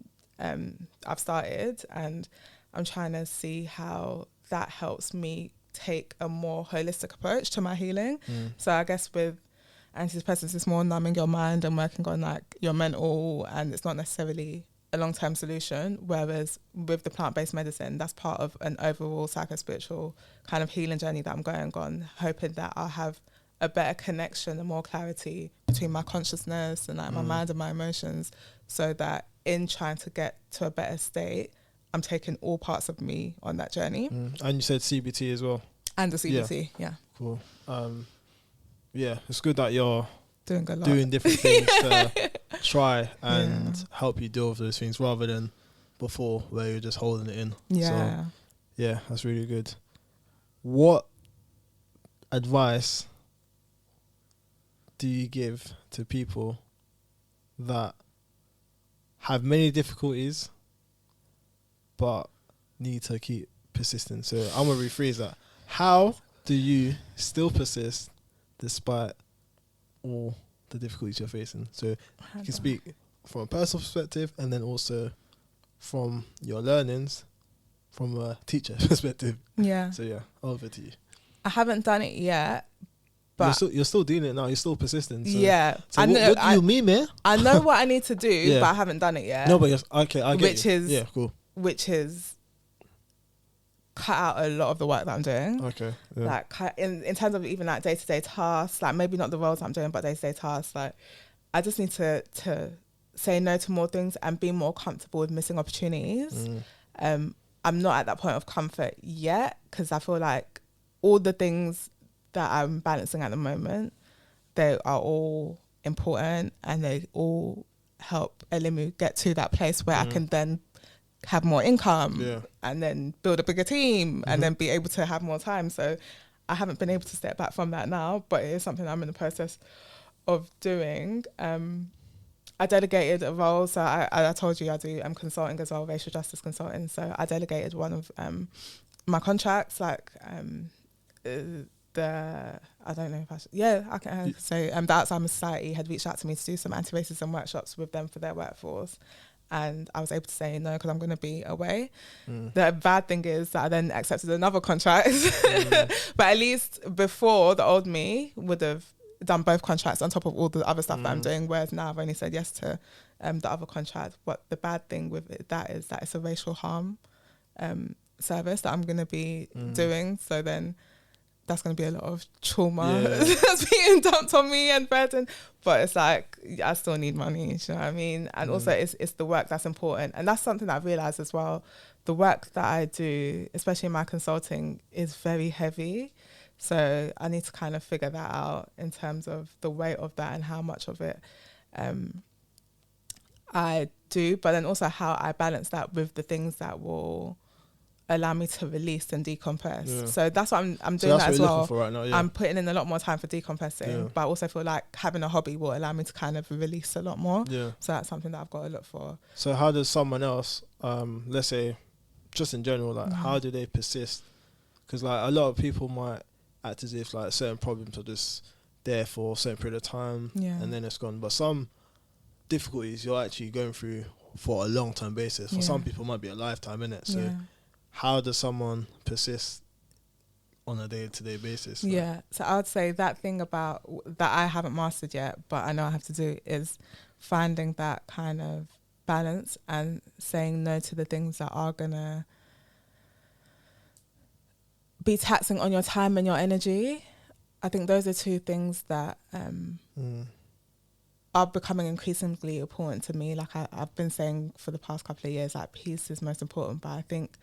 started, and I'm trying to see how that helps me take a more holistic approach to my healing. So I guess with antidepressants, it's more numbing your mind and working on like your mental, and it's not necessarily a long-term solution. Whereas with the plant-based medicine, that's part of an overall psychospiritual kind of healing journey that I'm going on, hoping that I'll have a better connection and more clarity between my consciousness and like my mind and my emotions, so that in trying to get to a better state, I'm taking all parts of me on that journey.
And you said CBT as well.
And the CBT, yeah.
Cool. It's good that you're
doing
different things to try and help you deal with those things, rather than before where you're just holding it in.
Yeah.
So, that's really good. What advice do you give to people that have many difficulties but need to keep persisting? So I'm going to rephrase that. How do you still persist despite all the difficulties you're facing? So you can speak from a personal perspective, and then also from your learnings from a teacher perspective.
Yeah.
So over to you.
I haven't done it yet, but
you're still doing it now. You're still persistent. So,
yeah.
So what do you mean, man?
I know what I need to do, but I haven't done it yet.
No, but okay, I get cool.
Which is cut out a lot of the work that I'm doing.
Okay. Yeah.
Like in terms of even like day-to-day tasks, like maybe not the roles I'm doing, but day-to-day tasks, like I just need to say no to more things and be more comfortable with missing opportunities. I'm not at that point of comfort yet, because I feel like all the things that I'm balancing at the moment, they are all important, and they all help ELIMU get to that place where I can then have more income and then build a bigger team and then be able to have more time. So I haven't been able to step back from that now, but it is something I'm in the process of doing. I delegated a role, so I told you I do consulting as well, racial justice consulting. So I delegated one of my contracts, like I don't know if I should, I can say the Alzheimer's Society had reached out to me to do some anti-racism workshops with them for their workforce, and I was able to say no because I'm going to be away. The bad thing is that I then accepted another contract, but at least before, the old me would have done both contracts on top of all the other stuff that I'm doing, whereas now I've only said yes to the other contract. But the bad thing with that is that it's a racial harm service that I'm going to be doing, so then that's going to be a lot of trauma that's being dumped on me and burden. But it's like, I still need money, you know what I mean? And also it's the work that's important. And that's something that I've realised as well. The work that I do, especially in my consulting, is very heavy. So I need to kind of figure that out in terms of the weight of that and how much of it I do, but then also how I balance that with the things that will allow me to release and decompress.
Yeah.
So that's what I'm
So
doing
that's
that as
what you're looking
well.
for right now, yeah.
I'm putting in a lot more time for decompressing,
Yeah.
but I also feel like having a hobby will allow me to kind of release a lot more.
Yeah.
So that's something that I've got to look for.
So how does someone else, let's say, just in general, like how do they persist? Because like a lot of people might act as if like certain problems are just there for a certain period of time and then it's gone. But some difficulties you're actually going through for a long-term basis. For some people, it might be a lifetime, innit? So how does someone persist on a day-to-day basis? Like?
Yeah, so I would say that thing about that I haven't mastered yet, but I know I have to do, is finding that kind of balance and saying no to the things that are gonna be taxing on your time and your energy. I think those are two things that are becoming increasingly important to me. Like I've been saying for the past couple of years, like peace is most important, but I think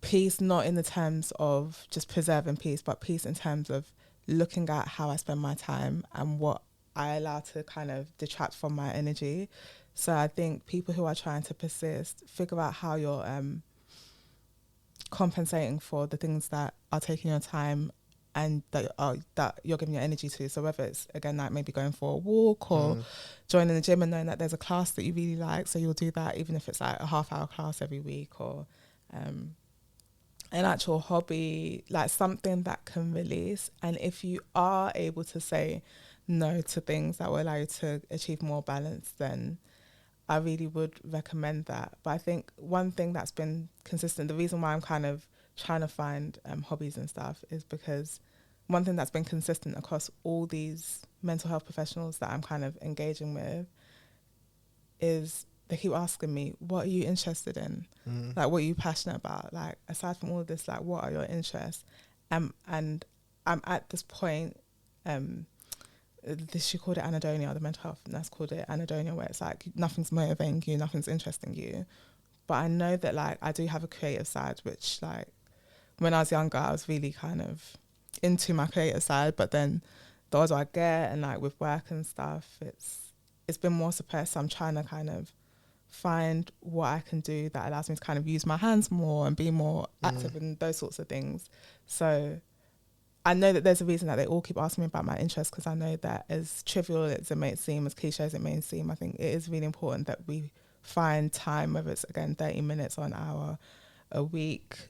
peace not in the terms of just preserving peace, but peace in terms of looking at how I spend my time and what I allow to kind of detract from my energy. So I think people who are trying to persist, figure out how you're compensating for the things that are taking your time and that you're giving your energy to. So whether it's, again, like maybe going for a walk or joining the gym and knowing that there's a class that you really like, so you'll do that even if it's like a half-hour class every week, or an actual hobby, like something that can release. And if you are able to say no to things that will allow you to achieve more balance, then I really would recommend that. But I think one thing that's been consistent, the reason why I'm kind of trying to find hobbies and stuff, is because one thing that's been consistent across all these mental health professionals that I'm kind of engaging with is they keep asking me, what are you interested in? Like, what are you passionate about? Like, aside from all of this, like, what are your interests? And I'm at this point, she called it anhedonia, the mental health nurse called it anhedonia, where it's like nothing's motivating you, nothing's interesting you. But I know that, like, I do have a creative side, which, like, when I was younger, I was really kind of into my creative side, but then the older I get and, like, with work and stuff, it's been more suppressed. So I'm trying to kind of find what I can do that allows me to kind of use my hands more and be more active in those sorts of things. So I know that there's a reason that they all keep asking me about my interests, because I know that as trivial as it may seem, as cliche as it may seem, I think it is really important that we find time, whether it's, again, 30 minutes or an hour a week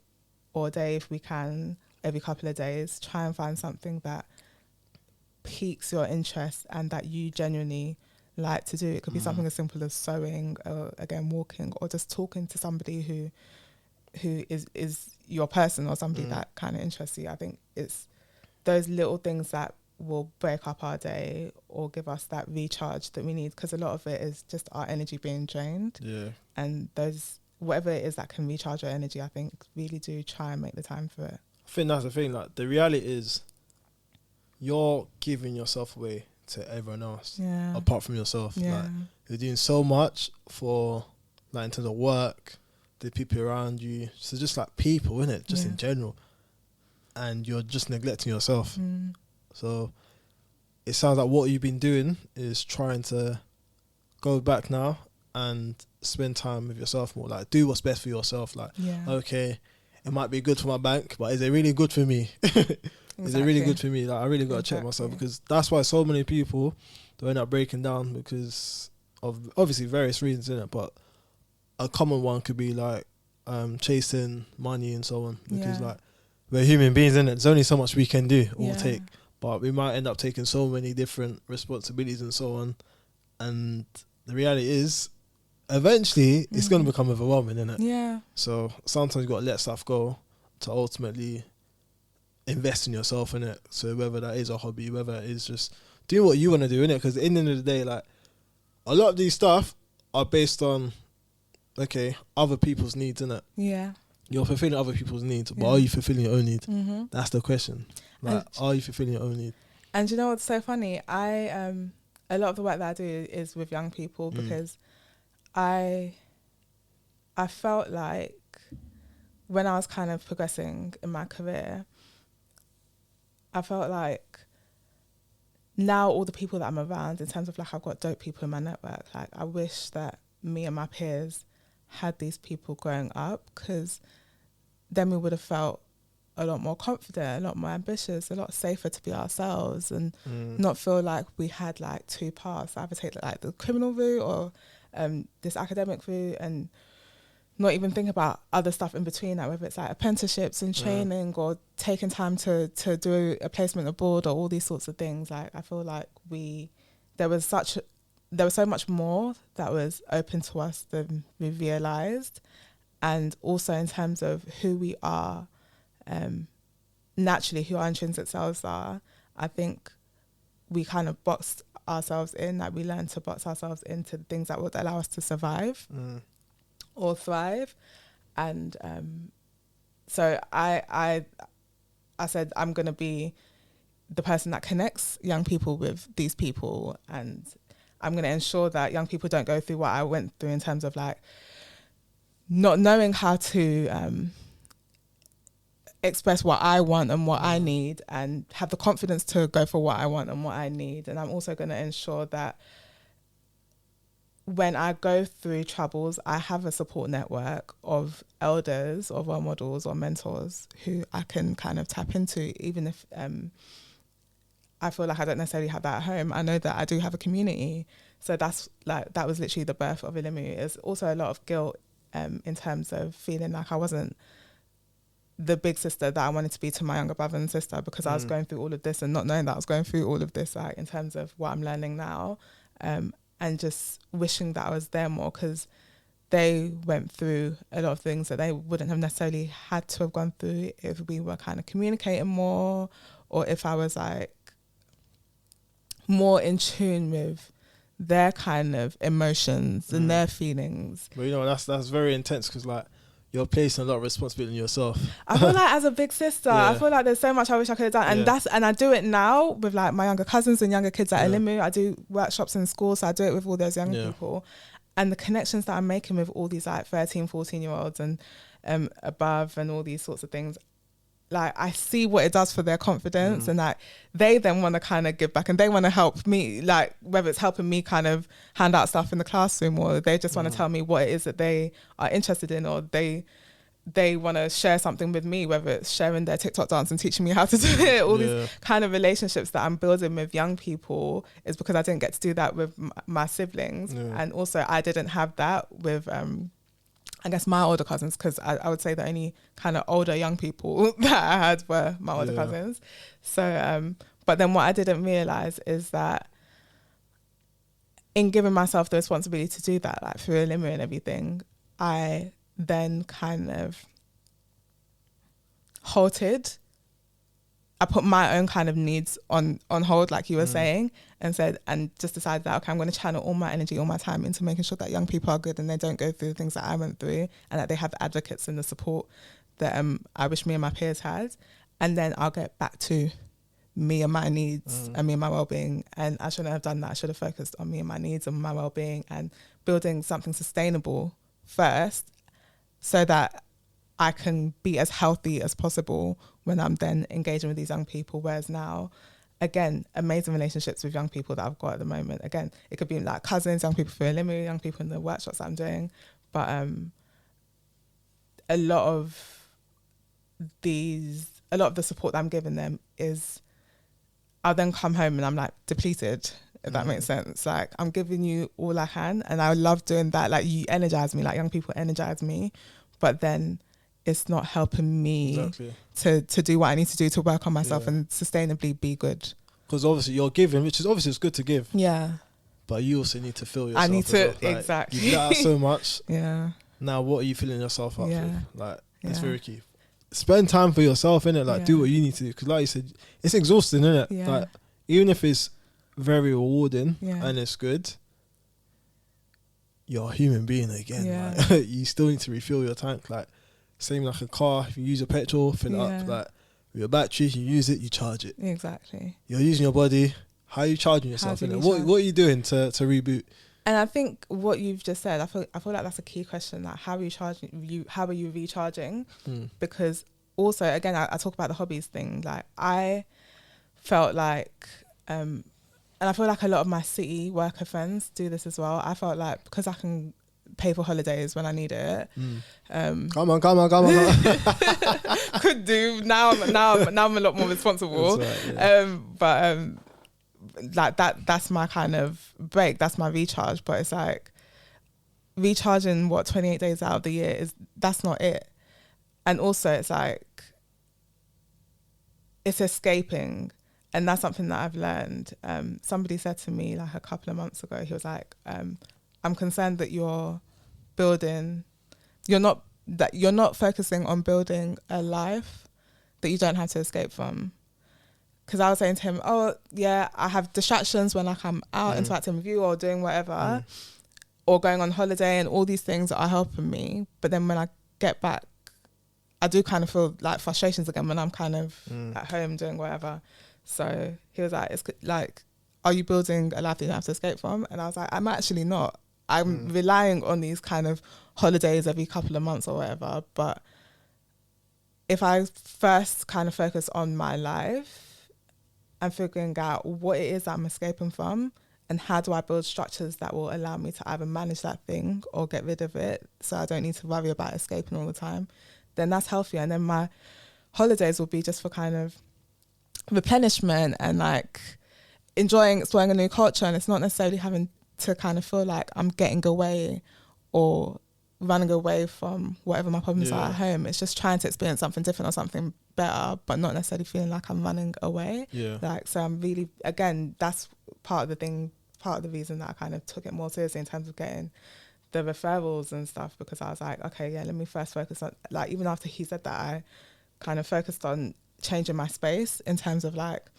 or a day, if we can, every couple of days, try and find something that piques your interest and that you genuinely like to do. It could be something as simple as sewing, or, again, walking, or just talking to somebody who is your person, or somebody that kind of interests you. I think it's those little things that will break up our day or give us that recharge that we need, because a lot of it is just our energy being drained. Yeah. And those, whatever it is that can recharge your energy, I think really do try and make the time for it.
I think that's the thing. Like, the reality is you're giving yourself away to everyone else apart from yourself. Like, you're doing so much for, like, in terms of work, the people around you, so just like people, innit, just in general, and you're just neglecting yourself. So it sounds like what you've been doing is trying to go back now and spend time with yourself more. Like, do what's best for yourself. Like, okay, it might be good for my bank, but is it really good for me? Is it really good for me? Like, I really got to check myself, because that's why so many people they end up breaking down, because of obviously various reasons, innit? But a common one could be like chasing money and so on, because like, we're human beings, innit? There's only so much we can do or take, but we might end up taking so many different responsibilities and so on. And the reality is, eventually, it's going to become overwhelming, innit? Yeah. So sometimes you got to let stuff go to ultimately invest in yourself, innit? So whether that is a hobby, whether it is just doing what you want to do, innit? Because at the end of the day, like, a lot of these stuff are based on, okay, other people's needs, innit? Yeah. You're fulfilling other people's needs, but are you fulfilling your own need? That's the question. Like, are you fulfilling your own need?
And you know what's so funny? A lot of the work that I do is with young people, because I felt like when I was kind of progressing in my career, I felt like now all the people that I'm around, in terms of, like, I've got dope people in my network, like, I wish that me and my peers had these people growing up, because then we would have felt a lot more confident, a lot more ambitious, a lot safer to be ourselves, and not feel like we had like two paths, either take like the criminal route or this academic route, and not even think about other stuff in between, like whether it's like apprenticeships and training or taking time to do a placement abroad or all these sorts of things. Like I feel like there was so much more that was open to us than we realised. And also in terms of who we are, naturally, who our intrinsic selves are, I think we kind of boxed ourselves in, like we learned to box ourselves into things that would allow us to survive or thrive. And so I said, I'm going to be the person that connects young people with these people, and I'm going to ensure that young people don't go through what I went through in terms of like not knowing how to express what I want and what I need, and have the confidence to go for what I want and what I need. And I'm also going to ensure that when I go through troubles, I have a support network of elders or role models or mentors who I can kind of tap into, even if I feel like I don't necessarily have that at home. I know that I do have a community. So that was literally the birth of ELIMU. There's also a lot of guilt in terms of feeling like I wasn't the big sister that I wanted to be to my younger brother and sister, because I was going through all of this and not knowing that I was going through all of this, like in terms of what I'm learning now, and just wishing that I was there more, because they went through a lot of things that they wouldn't have necessarily had to have gone through if we were kind of communicating more, or if I was like more in tune with their kind of emotions and their feelings.
But you know, that's very intense, because like you're placing a lot of responsibility on yourself.
I feel like as a big sister, I feel like there's so much I wish I could have done. And and I do it now with like my younger cousins and younger kids at ELIMU. I do workshops in school, so I do it with all those young people. And the connections that I'm making with all these like 13, 14-year-olds and above and all these sorts of things, like I see what it does for their confidence, and like they then want to kind of give back, and they want to help me, like whether it's helping me kind of hand out stuff in the classroom, or they just want to tell me what it is that they are interested in, or they want to share something with me, whether it's sharing their TikTok dance and teaching me how to do it. All these kind of relationships that I'm building with young people is because I didn't get to do that with my siblings, and also I didn't have that with I guess my older cousins, because I would say the only kind of older young people that I had were my older cousins. So, but then what I didn't realise is that in giving myself the responsibility to do that, like through ELIMU and everything, I then kind of halted. I put my own kind of needs on hold, like you were saying, and just decided that, okay, I'm going to channel all my energy, all my time into making sure that young people are good and they don't go through the things that I went through, and that they have the advocates and the support that I wish me and my peers had. And then I'll get back to me and my needs and me and my well-being. And I shouldn't have done that. I should have focused on me and my needs and my well-being and building something sustainable first, so that I can be as healthy as possible when I'm then engaging with these young people. Whereas now, again, amazing relationships with young people that I've got at the moment. Again, it could be like cousins, young people for ELIMU, young people in the workshops that I'm doing. But a lot of the support that I'm giving them is, I'll then come home and I'm like depleted, if that makes sense. Like I'm giving you all I can, and I love doing that. Like you energize me, like young people energize me, but then it's not helping me to do what I need to do to work on myself and sustainably be good.
Because obviously you're giving, which is obviously it's good to give.
Yeah.
But you also need to feel yourself.
I need to,
well. Like,
exactly.
You let out so much.
Yeah.
Now what are you filling yourself up with? Like, it's
Yeah.
very key. Spend time for yourself, innit? Like, do what you need to do. Because like you said, it's exhausting, innit?
Yeah.
Like, even if it's very rewarding
Yeah.
and it's good, you're a human being again.
Yeah.
Like, you still need to refill your tank. Like, same like a car, if you use your petrol, fill it up. Like, with your battery, you use it, you charge it.
Exactly.
You're using your body. How are you charging yourself?
do you
What are you doing to reboot?
And I think what you've just said, I feel like that's a key question. Like, how are you charging? How are you recharging? Because also, again, I talk about the hobbies thing. Like, I felt like, and I feel like a lot of my city worker friends do this as well. I felt like because I can
pay
for holidays when I need it.
Come on.
Could do now. I'm a lot more responsible.
That's right, yeah.
Like that's my kind of break. That's my recharge. But it's like recharging 28 days out of the year that's not it. And also it's like it's escaping. And that's something that I've learned. Somebody said to me like a couple of months ago, he was like, I'm concerned that you're not focusing on building a life that you don't have to escape from. Because I was saying to him, oh yeah, I have distractions when like I'm out interacting with you or doing whatever, or going on holiday, and all these things are helping me. But then when I get back, I do kind of feel like frustrations again when I'm kind of at home doing whatever. So he was like, it's like, are you building a life that you don't have to escape from? And I was like, I'm actually not. I'm relying on these kind of holidays every couple of months or whatever. But if I first kind of focus on my life and figuring out what it is that I'm escaping from, and how do I build structures that will allow me to either manage that thing or get rid of it so I don't need to worry about escaping all the time, then that's healthier. And then my holidays will be just for kind of replenishment and like exploring a new culture. And it's not necessarily having to kind of feel like I'm getting away or running away from whatever my problems are at home. It's just trying to experience something different or something better, but not necessarily feeling like I'm running away. Like, so I'm really, again, that's part of the reason that I kind of took it more seriously in terms of getting the referrals and stuff, because I was like, okay, yeah, let me first focus on, like, even after he said that, I kind of focused on changing my space in terms of like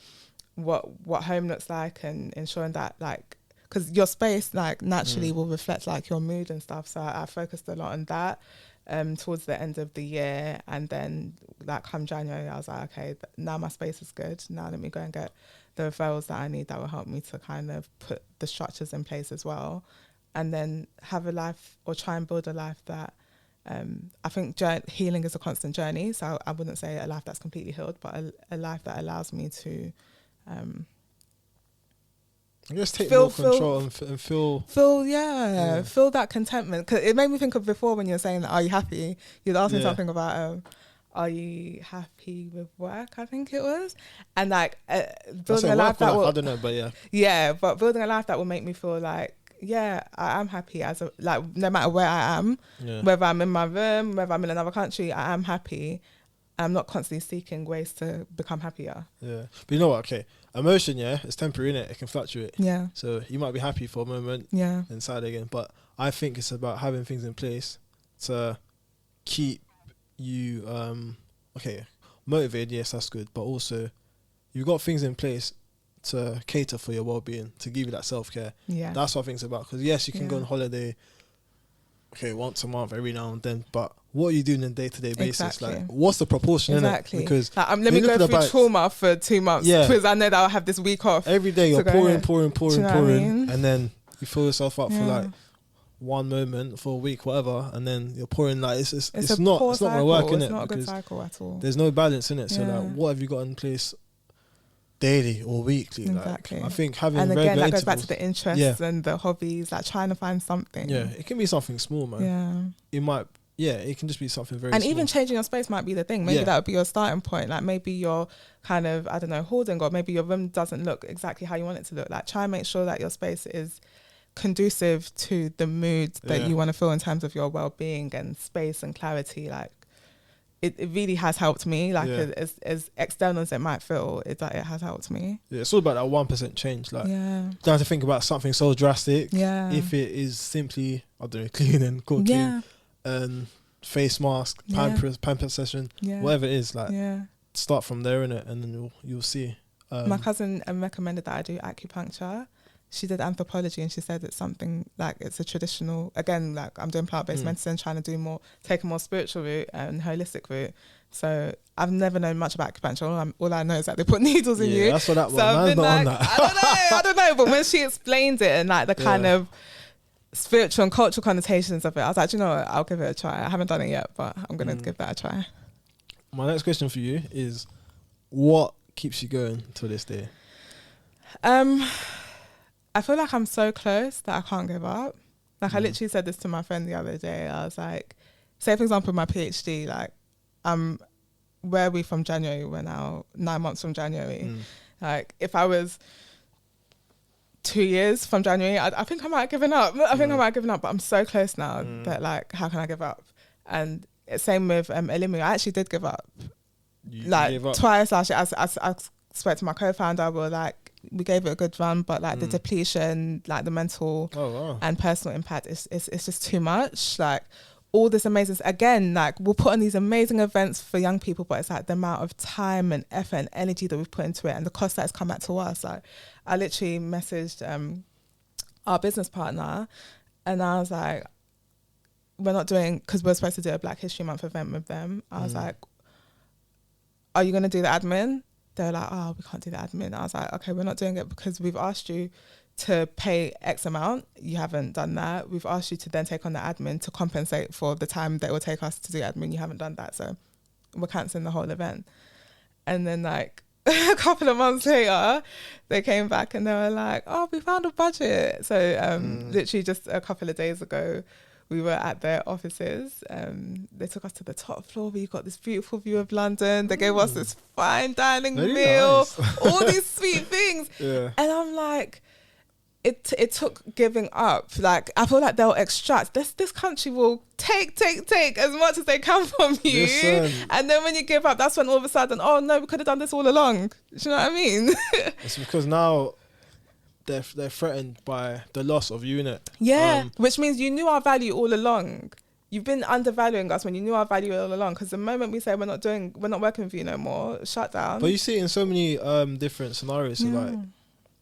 what home looks like, and ensuring that, like, because your space like naturally will reflect like your mood and stuff. So I focused a lot on that towards the end of the year. And then like come January, I was like, okay, now my space is good. Now let me go and get the referrals that I need that will help me to kind of put the structures in place as well. And then have a life, or try and build a life that I think healing is a constant journey. So I wouldn't say a life that's completely healed, but a life that allows me to
I guess take more control and feel
that contentment. Because it made me think of before when you were saying that, are you happy? You'd asked me something about are you happy with work, I think it was. And like building a life that will,
I don't know, but
but building a life that will make me feel like, yeah, I am happy no matter where I am, whether I'm in my room, whether I'm in another country, I am happy. I'm not constantly seeking ways to become happier. Yeah.
But you know what? Okay. Emotion, it's temporary, innit? It can fluctuate.
Yeah.
So you might be happy for a moment.
Yeah.
And sad again. But I think it's about having things in place to keep you, motivated. Yes, that's good. But also, you've got things in place to cater for your well-being, to give you that self-care.
Yeah.
That's what I think it's about. Because yes, you can go on holiday, once a month, every now and then, but what are you doing on a day-to-day basis?
Exactly.
Like, what's the proportion in it? Because
let me go through trauma for 2 months because I know that I'll have this week off.
Every day you're pouring,
and
then you fill yourself up for like one moment for a week, whatever, and then you're pouring. Like it's not going to work, innit?
It's not a good cycle at all.
There's no balance in it. So like, what have you got in place daily or weekly?
Exactly.
Like, I think having
and
regular
again that
intervals,
goes back to the interests and the hobbies, like trying to find something.
Yeah, it can be something small, man. It might. Yeah, it can just be something very small.
Even changing your space might be the thing. Maybe that would be your starting point. Like maybe you're kind of, I don't know, hoarding, or maybe your room doesn't look exactly how you want it to look. Like try and make sure that your space is conducive to the mood that you want to feel in terms of your well-being and space and clarity. Like it really has helped me. Like as external as it might feel, it has helped me. Yeah,
it's all about that 1% change. Like you don't have to think about something so drastic.
Yeah.
If it is simply, I don't know, cleaning, cooking, and face mask, pamper session, whatever it is, like start from there, innit, and then you'll see.
My cousin recommended that I do acupuncture. She did anthropology, and she said it's something like it's a traditional. Again, like I'm doing plant-based medicine, trying to take a more spiritual route and holistic route. So I've never known much about acupuncture. All I know is that they put needles in you.
That's what that was.
So I've been like, I don't know. But when she explained it and like the kind of spiritual and cultural connotations of it, I was like, you know what, I'll give it a try. I haven't done it yet, but I'm going to give that a try.
My next question for you is, what keeps you going to this day?
I feel like I'm so close that I can't give up. Like I literally said this to my friend the other day. I was like, say for example, my PhD, like where are we from January? We're now 9 months from January. Like if I was 2 years from January, I think I might have given up. I think I might have given up, but I'm so close now that like, how can I give up? And same with ELIMU. I actually did give up. You gave up twice last year. I spoke to my co-founder. We gave it a good run, but like the depletion, like the mental and personal impact is just too much. Like all this amazing, again, like we'll put on these amazing events for young people, but it's like the amount of time and effort and energy that we've put into it and the cost that's come back to us. Like I literally messaged our business partner and I was like, we're not doing, because we're supposed to do a Black History Month event with them. I was like, are you going to do the admin? They're like, oh, we can't do the admin. I was like, okay, we're not doing it because we've asked you to pay X amount. You haven't done that. We've asked you to then take on the admin to compensate for the time that it will take us to do admin. You haven't done that. So we're cancelling the whole event. And then like a couple of months later, they came back and they were like, oh, we found a budget. So literally just a couple of days ago, we were at their offices. They took us to the top floor where you got this beautiful view of London. They gave us this fine dining meal, nice. All these sweet things. And I'm like, it took giving up. Like, I feel like they'll extract. This country will take as much as they can from you. And then when you give up, that's when all of a sudden, oh no, we could have done this all along. Do you know what I mean?
It's because now they're threatened by the loss of you, innit?
Yeah, which means you knew our value all along. You've been undervaluing us when you knew our value all along. Because the moment we say we're not working with you no more, shut down.
But you see it in so many different scenarios. So like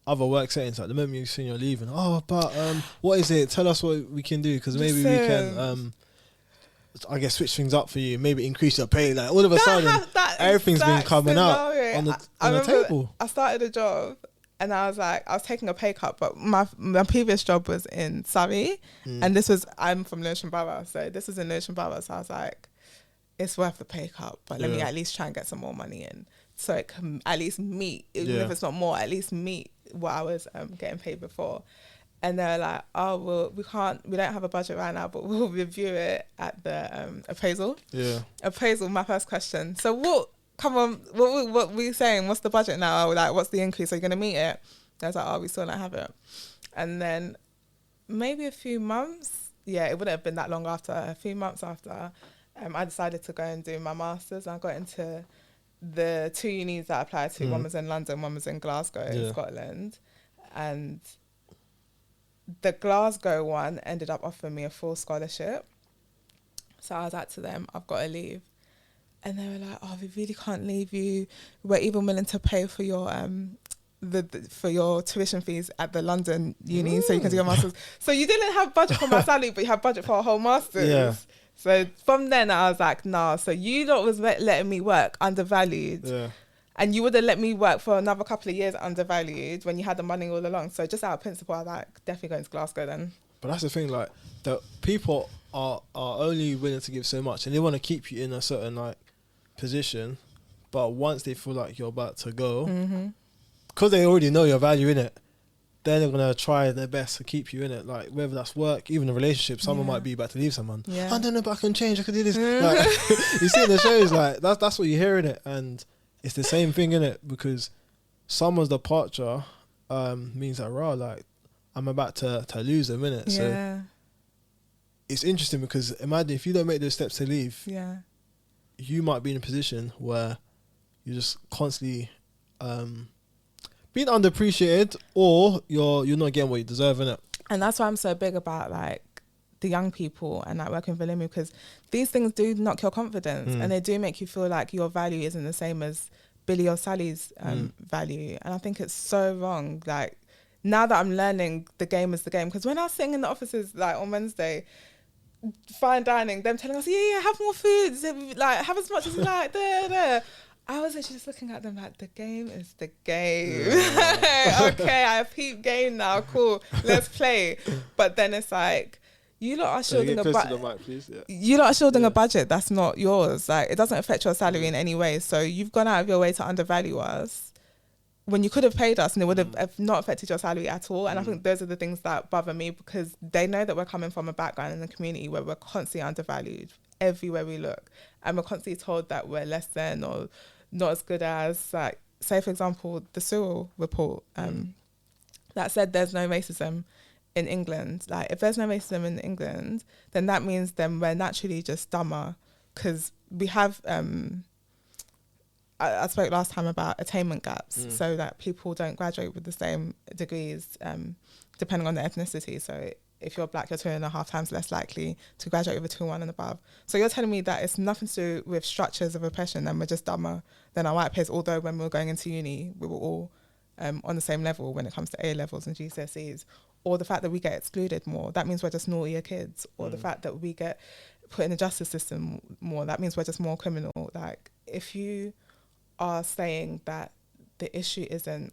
other work settings, like the moment you see you're leaving, but what is it? Tell us what we can do, because maybe we can, I guess, switch things up for you. Maybe increase your pay. Like all of a sudden, everything's been coming out on the table.
I started a job. And I was like, I was taking a pay cut, but my previous job was in Surrey, and I'm from Lewisham Borough, so this was in Lewisham Borough. So I was like, it's worth the pay cut, but let me at least try and get some more money in, so it can at least meet, even if it's not more, at least meet what I was getting paid before. And they're like, oh, well, we don't have a budget right now, but we'll review it at the appraisal. Appraisal, my first question. So what? Come on, what were you saying? What's the budget now? Like, what's the increase? Are you going to meet it? I was like, oh, we still don't have it. And then maybe a few months, it wouldn't have been that long after, a few months after, I decided to go and do my master's. I got into the two unis that I applied to. One was in London, one was in Glasgow, in Scotland. And the Glasgow one ended up offering me a full scholarship. So I was like to them, I've got to leave. And they were like, oh, we really can't leave you. We're even willing to pay for your for your tuition fees at the London uni so you can do your master's. So you didn't have budget for my salary, but you had budget for a whole master's. So from then I was like, nah, so you lot was letting me work undervalued. And you would have let me work for another couple of years undervalued when you had the money all along. So just out of principle, I was like, definitely going to Glasgow then.
But that's the thing, like, the people are only willing to give so much, and they want to keep you in a certain, like, position, but once they feel like you're about to go, because they already know your value in it, then they're gonna try their best to keep you in it. Like whether that's work, even a relationship, someone might be about to leave someone. I don't know, but I can change. I can do this. Like, you see in the shows, like that's what you hear in it, and it's the same thing in it, because someone's departure means that like I'm about to lose them in it. So it's interesting, because imagine if you don't make those steps to leave. You might be in a position where you're just constantly being underappreciated, or you're not getting what you deserve, innit? And
that's why I'm so big about like the young people and like working with ELIMU, because these things do knock your confidence and they do make you feel like your value isn't the same as Billy or Sally's value. And I think it's so wrong. Like now that I'm learning the game is the game, because when I was sitting in the offices like on Wednesday, fine dining, them telling us, have more foods, like have as much as you like, I was actually just looking at them like, the game is the game. Okay, I have peep game now, cool, let's play. But then it's like, you lot are shielding a budget. You lot are shielding a budget that's not yours. Like, it doesn't affect your salary in any way. So you've gone out of your way to undervalue us. when you could have paid us and it would have not affected your salary at all. And I think those are the things that bother me, because they know that we're coming from a background in a community where we're constantly undervalued everywhere we look, and we're constantly told that we're less than or not as good as, like, say for example, the Sewell report that said there's no racism in England. Like, if there's no racism in England, then that means then we're naturally just dumber, because we have I spoke last time about attainment gaps, so that people don't graduate with the same degrees depending on their ethnicity. So if you're black, you're 2.5 times less likely to graduate with a 2-1 and above. So you're telling me that it's nothing to do with structures of oppression and we're just dumber than our white peers, although when we were going into uni, we were all on the same level when it comes to A levels and GCSEs, or the fact that we get excluded more, that means we're just naughtier kids, or the fact that we get put in the justice system more, that means we're just more criminal. Like, if you are saying that the issue isn't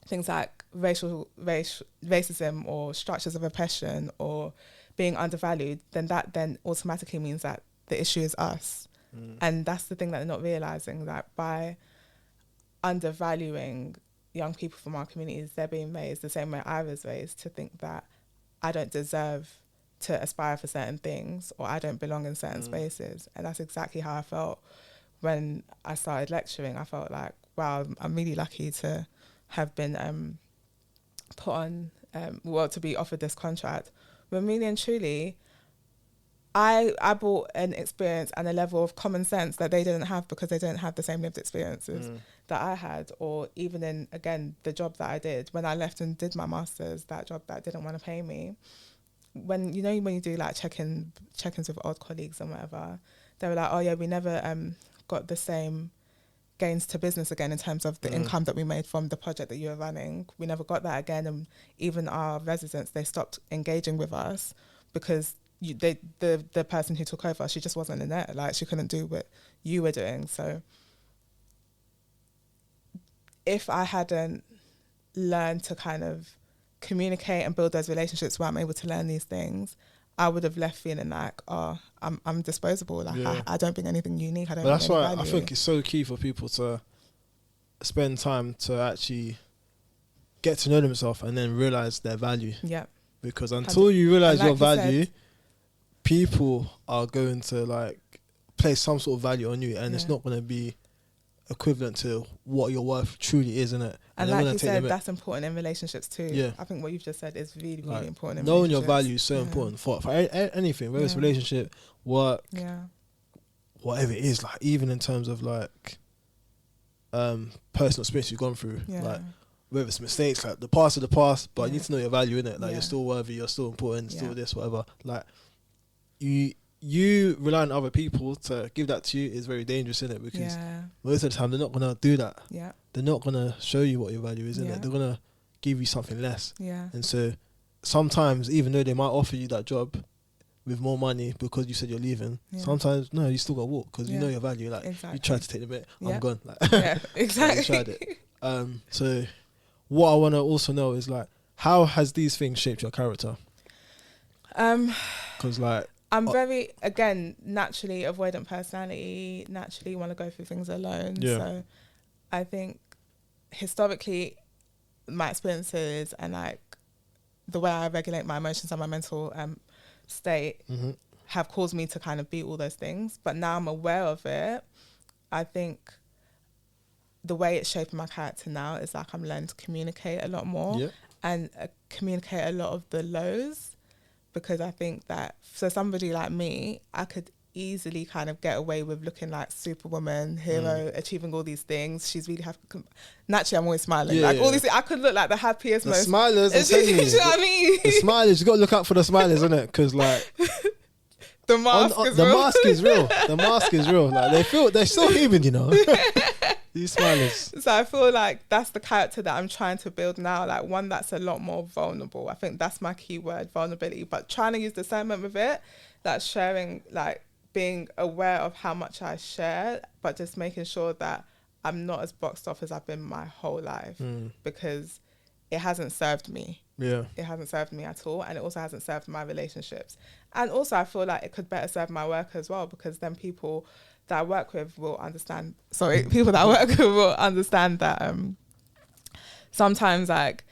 things like racism or structures of oppression or being undervalued, then that then automatically means that the issue is us. And that's the thing that they're not realising, that by undervaluing young people from our communities, they're being raised the same way I was raised, to think that I don't deserve to aspire for certain things, or I don't belong in certain spaces. And that's exactly how I felt when I started lecturing. I felt like, wow, I'm really lucky to have been put on, to be offered this contract. But really and truly, I brought an experience and a level of common sense that they didn't have, because they didn't have the same lived experiences that I had, or even in, again, the job that I did. When I left and did my master's, that job that didn't want to pay me, when you do like check-ins with old colleagues and whatever, they were like, oh yeah, we never got the same gains to business again in terms of the income that we made from the project that you were running. We never got that again. And even our residents, they stopped engaging with us because the person who took over, she just wasn't in there. Like, she couldn't do what you were doing. So if I hadn't learned to kind of communicate and build those relationships where I'm able to learn these things, I would have left feeling like, oh, I'm disposable. Like, I don't bring anything unique. I don't. But
that's why
value.
I think it's so key for people to spend time to actually get to know themselves and then realize their value. Yeah. Because until you realize your value, people are going to like place some sort of value on you, and it's not going to be equivalent to what your worth truly is, isn't it?
And like you said, that's important in relationships too. Yeah. I think what you've just said is really, really important in
knowing your value is so important for anything, whether it's relationship, work, whatever it is, like even in terms of like personal experience you've gone through, like whether it's mistakes, like the past is the past, but you need to know your value, innit? Like you're still worthy, you're still important, still this, whatever. Like you rely on other people to give that to you is very dangerous, isn't it? Because most of the time they're not gonna do that. Yeah. They're not gonna show you what your value is, innit? They're gonna give you something less. Yeah. And so sometimes, even though they might offer you that job with more money because you said you're leaving, sometimes no, you still gotta walk because you know your value. Like you tried to take the bit, I'm gone. Like, exactly. You tried it. So what I wanna also know is like, how has these things shaped your character? Because like,
I'm very, again, naturally avoidant personality, naturally want to go through things alone. Yeah. So I think historically my experiences and like the way I regulate my emotions and my mental state have caused me to kind of be all those things. But now I'm aware of it. I think the way it's shaping my character now is like I'm learning to communicate a lot more and communicate a lot of the lows. Because I think that for somebody like me, I could easily kind of get away with looking like Superwoman, hero, achieving all these things. She's really happy. Naturally, I'm always smiling. All these things, I could look like the happiest, most...
smilers,
you know what I mean?
The smilers, you got to look out for the smilers, innit? Because like...
the mask is real.
The mask is real. The mask is real. Like they're still human, you know? These smilers.
So I feel like that's the character that I'm trying to build now, like one that's a lot more vulnerable. I think that's my key word, vulnerability, but trying to use discernment with it, like sharing, like being aware of how much I share, but just making sure that I'm not as boxed off as I've been my whole life because it hasn't served me. Yeah. It hasn't served me at all, and it also hasn't served my relationships. And also I feel like it could better serve my work as well, because then people that I work with will understand that sometimes like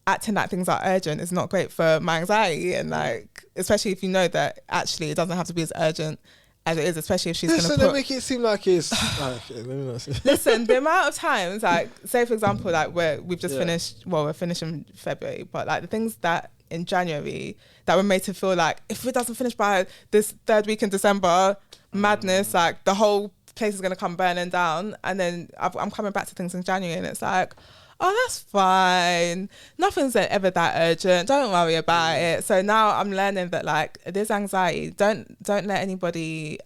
acting like things are urgent is not great for my anxiety, and like especially if you know that actually it doesn't have to be as urgent as it is, especially if she's going to
Listen, they make it seem like it's... okay, let me not say.
Listen, the amount of times, like, say for example, like we've just finished, well, we're finishing February, but like the things that in January that were made to feel like if it doesn't finish by this third week in December, madness, like the whole place is going to come burning down. And then I'm coming back to things in January and it's like, oh, that's fine. Nothing's ever that urgent. Don't worry about it. So now I'm learning that like this anxiety, don't let anybody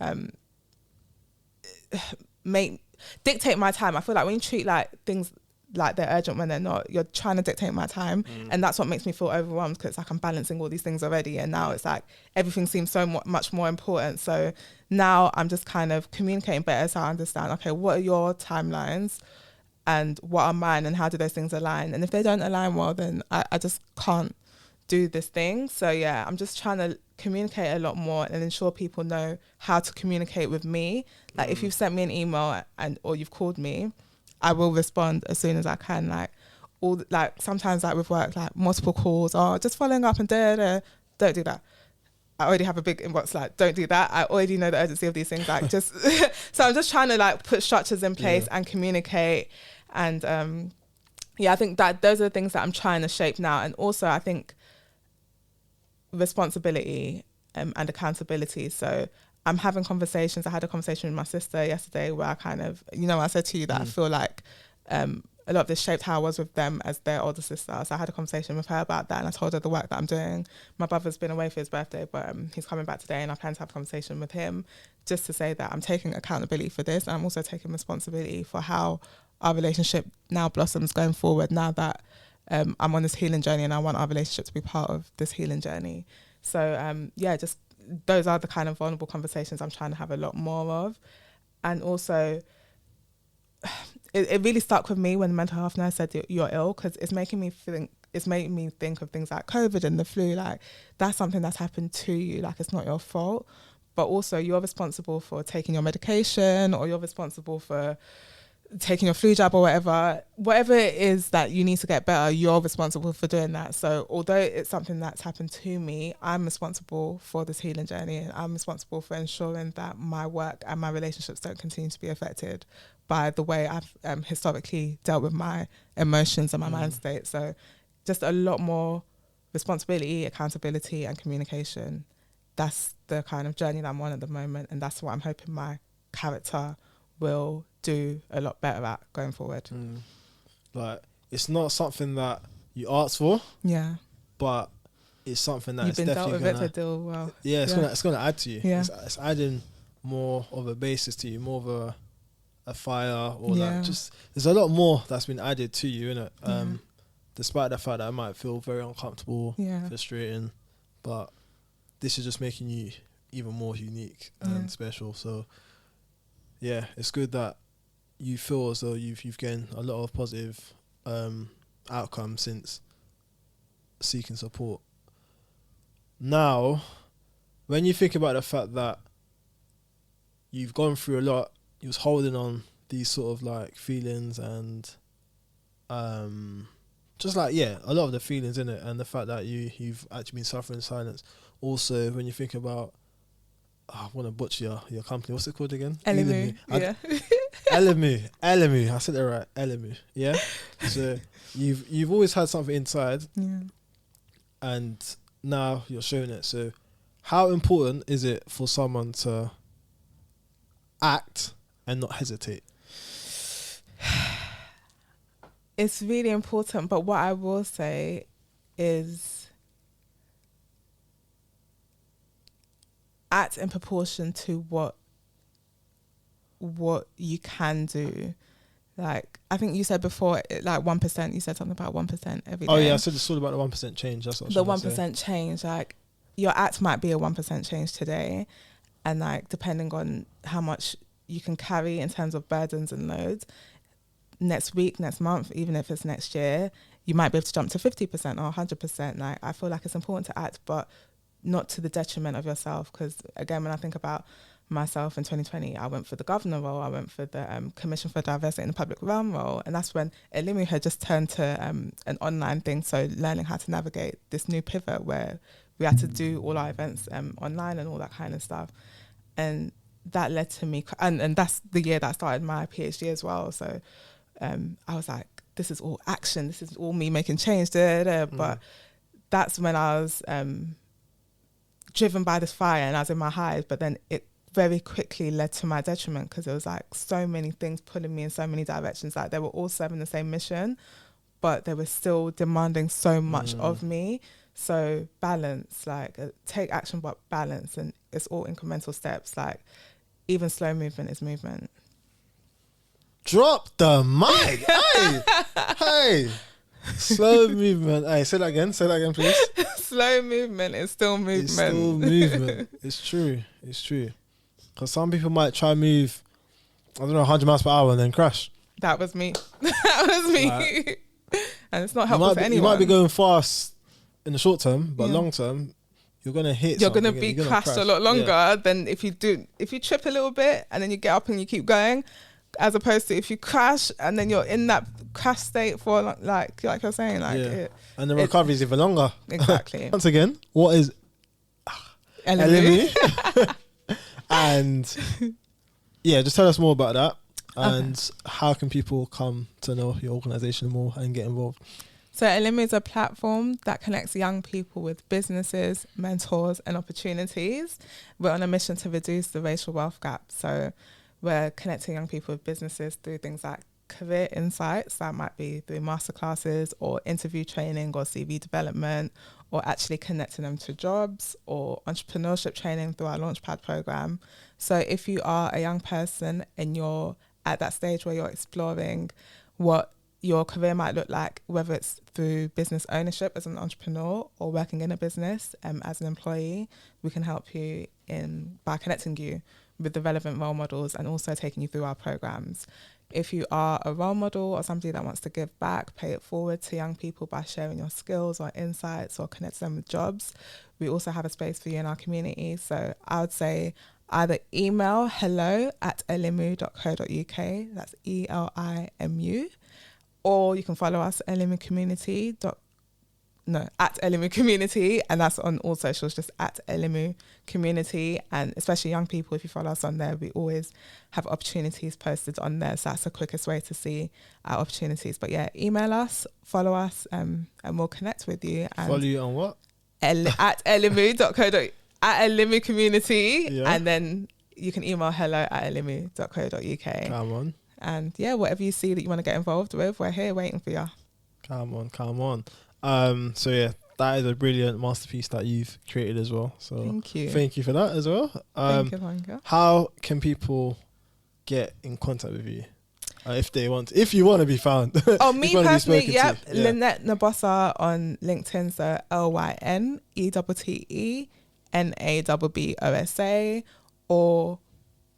dictate my time. I feel like when you treat like things like they're urgent when they're not, you're trying to dictate my time, and that's what makes me feel overwhelmed, because it's like I'm balancing all these things already, and now it's like everything seems so much more important. So now I'm just kind of communicating better, so I understand, okay, what are your timelines and what are mine, and how do those things align? And if they don't align well, then I just can't do this thing. So yeah, I'm just trying to communicate a lot more and ensure people know how to communicate with me. Like if you've sent me an email or you've called me, I will respond as soon as I can. Like sometimes like with work, like multiple calls or just following up and don't do that. I already have a big inbox, like don't do that. I already know the urgency of these things. Like just so I'm just trying to like put structures in place and communicate. And I think that those are the things that I'm trying to shape now. And also I think responsibility and accountability. So I'm having conversations. I had a conversation with my sister yesterday where I kind of, I said to you that I feel like a lot of this shaped how I was with them as their older sister. So I had a conversation with her about that, and I told her the work that I'm doing. My brother's been away for his birthday, but he's coming back today, and I plan to have a conversation with him just to say that I'm taking accountability for this, and I'm also taking responsibility for how our relationship now blossoms going forward, now that I'm on this healing journey, and I want our relationship to be part of this healing journey. So just those are the kind of vulnerable conversations I'm trying to have a lot more of. And also it really stuck with me when the mental health nurse said you're ill, because it's made me think of things like COVID and the flu. Like that's something that's happened to you, like it's not your fault, but also you're responsible for taking your medication, or you're responsible for taking your flu jab, or whatever it is that you need to get better, you're responsible for doing that. So although it's something that's happened to me, I'm responsible for this healing journey, and I'm responsible for ensuring that my work and my relationships don't continue to be affected by the way I've historically dealt with my emotions and my mind state. So just a lot more responsibility, accountability and communication. That's the kind of journey that I'm on at the moment, and that's what I'm hoping my character will do a lot better at going forward.
Like it's not something that you asked for, but it's something that
you've been
definitely
dealt with it to deal well.
It's gonna add to you.
Yeah.
It's adding more of a basis to you, more of a fire, or like just there's a lot more that's been added to you, innit? Despite the fact that I might feel very uncomfortable, frustrating, but this is just making you even more unique and special. So yeah, it's good that you feel as though you've gained a lot of positive outcomes since seeking support. Now, when you think about the fact that you've gone through a lot, you was holding on these sort of like feelings and just like a lot of the feelings in it, and the fact that you've actually been suffering in silence. Also, when you think about I want to butcher your company. What's it called again?
ELIMU.
ELIMU. I said it right. ELIMU. Yeah. So you've always had something inside, and now you're showing it. So how important is it for someone to act and not hesitate?
It's really important, but what I will say is act in proportion to what you can do. Like I think you said before, like 1%. You said something about 1% every day.
Oh yeah, I said it's all about the 1% change. That's what
the 1% change. Like your act might be a 1% change today, and like depending on how much you can carry in terms of burdens and loads, next week, next month, even if it's next year, you might be able to jump to 50% or 100%. Like I feel like it's important to act, but not to the detriment of yourself. Because again, when I think about myself in 2020, I went for the governor role, I went for the Commission for Diversity in the Public Realm role, and that's when ELIMU had just turned to an online thing, so learning how to navigate this new pivot where we had to do all our events online and all that kind of stuff. And that led to me, and that's the year that I started my PhD as well, so I was like, this is all action, this is all me making change, but that's when I was driven by this fire and I was in my highs, but then it very quickly led to my detriment because there was like so many things pulling me in so many directions. Like they were all serving the same mission, but they were still demanding so much of me. So balance, like take action, but balance, and it's all incremental steps. Like even slow movement is movement.
Drop the mic. Hey. Slow movement. Hey, say that again, please.
Slow movement is still movement.
It's still movement. It's true. Because some people might try and move, 100 miles per hour and then crash.
That was me. Right. And it's not helpful for anyone.
You might be going fast in the short term, but long term, you're going to hit
You're going to be crashed a lot longer than if you trip a little bit and then you get up and you keep going, as opposed to if you crash and then you're in that crash state for like you're saying,
and the recovery is even longer.
Exactly.
Once again, what is ELIMU? And just tell us more about that and how can people come to know your organisation more and get involved.
So ELIMU is a platform that connects young people with businesses, mentors and opportunities. We're on a mission to reduce the racial wealth gap. So we're connecting young people with businesses through things like career insights, that might be through masterclasses or interview training or CV development, or actually connecting them to jobs or entrepreneurship training through our Launchpad program. So if you are a young person and you're at that stage where you're exploring what your career might look like, whether it's through business ownership as an entrepreneur or working in a business as an employee, we can help you by connecting you with the relevant role models and also taking you through our programs. If you are a role model or somebody that wants to give back, pay it forward to young people by sharing your skills or insights or connect them with jobs, we also have a space for you in our community. So I would say either email hello@elimu.co.uk, that's ELIMU, or you can follow us at ELIMU Community, and that's on all socials, just at ELIMU Community. And especially young people, if you follow us on there, we always have opportunities posted on there, so that's the quickest way to see our opportunities. But email us, follow us, and we'll connect with you. And
follow you on what?
At elimu.co.uk, at ELIMU Community, and then you can email hello@elimu.co.uk.
Come on.
And whatever you see that you want to get involved with, we're here waiting for you.
Come on. That is a brilliant masterpiece that you've created as well. So thank you for that as well.
Thank you.
How can people get in contact with you if you want to be found?
Me personally, Lynette Nabbosa on LinkedIn, so LYNETTENABBOSA, or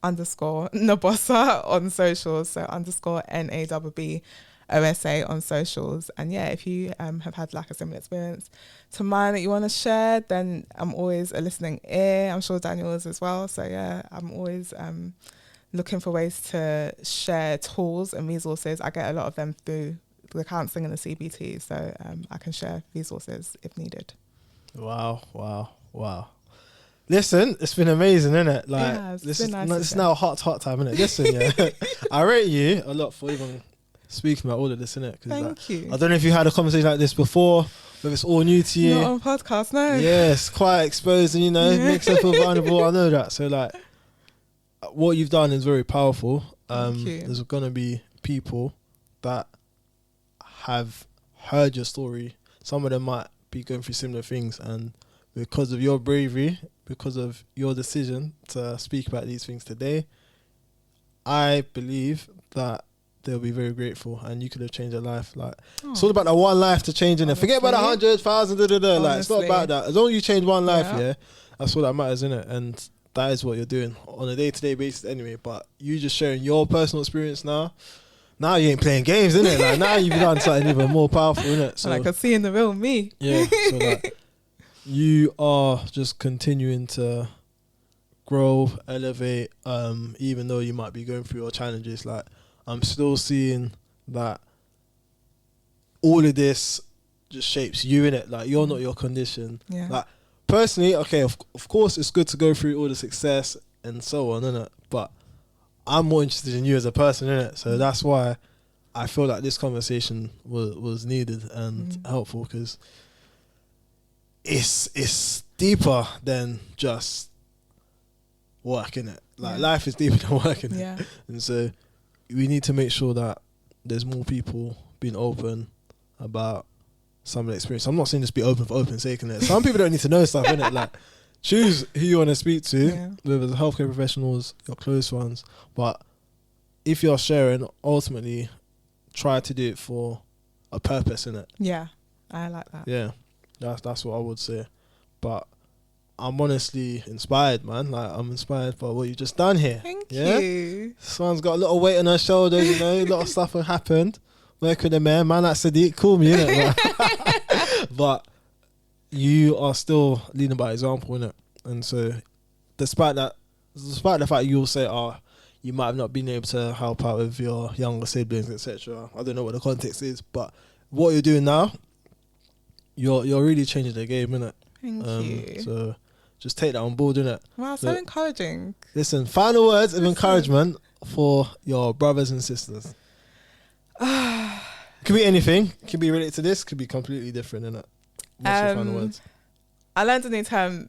_Nabbosa on socials, so _NABBOSA on socials. And if you have had like a similar experience to mine that you want to share, then I'm always a listening ear. I'm sure Daniel is as well. So I'm always looking for ways to share tools and resources. I get a lot of them through the counselling and the CBT, so I can share resources if needed.
Wow. Listen, it's been amazing, isn't it? This is now hot time, isn't it? Listen, I rate you a lot for even speaking about all of this, innit?
Thank you.
I don't know if you had a conversation like this before, but it's all new to you.
Not on podcast, no.
Yes, quite exposed, and makes them feel vulnerable. I know that. So what you've done is very powerful.
Thank you.
There's gonna be people that have heard your story. Some of them might be going through similar things, and because of your bravery, because of your decision to speak about these things today, I believe that they'll be very grateful, and you could have changed their life. It's all about that one life to change in it. Forget about 100,000. It's not about that. As long as you change one life, that's all that matters, innit? And that is what you're doing on a day-to-day basis anyway. But you just sharing your personal experience now you ain't playing games, innit? Now you've done something even more powerful, innit?
So I can see in the real me.
Yeah. So you are just continuing to grow, elevate, even though you might be going through your challenges. Like, I'm still seeing that all of this just shapes you, in it. Like, you're not your condition.
Yeah.
Like, personally, okay, of course it's good to go through all the success and so on, innit? But I'm more interested in you as a person, innit? So that's why I feel like this conversation was needed and helpful, because it's deeper than just work, innit? Like, life is deeper than work, innit?
Yeah.
And so we need to make sure that there's more people being open about some of the experience. I'm not saying just be open for open sake, innit? Some people don't need to know stuff, innit? Like, choose who you want to speak to, whether it's healthcare professionals, your close ones. But if you're sharing, ultimately try to do it for a purpose, innit?
Yeah, I like that.
Yeah, that's what I would say. But I'm honestly inspired, man. Like, I'm inspired by what you've just done here.
Thank you.
Someone's got a lot of weight on her shoulders, you know, a lot of stuff has happened. Work with the man like Sadiq, call me, innit? But you are still leading by example, innit? And so, despite the fact you'll say, you might have not been able to help out with your younger siblings, etc. I don't know what the context is, but what you're doing now, you're really changing the game, innit?
Thank you.
So just take that on board, innit?
Wow, so encouraging.
Listen, final words of encouragement for your brothers and sisters. Could be anything. Could be related to this. Could be completely different, innit? What's your final words?
I learned a new term,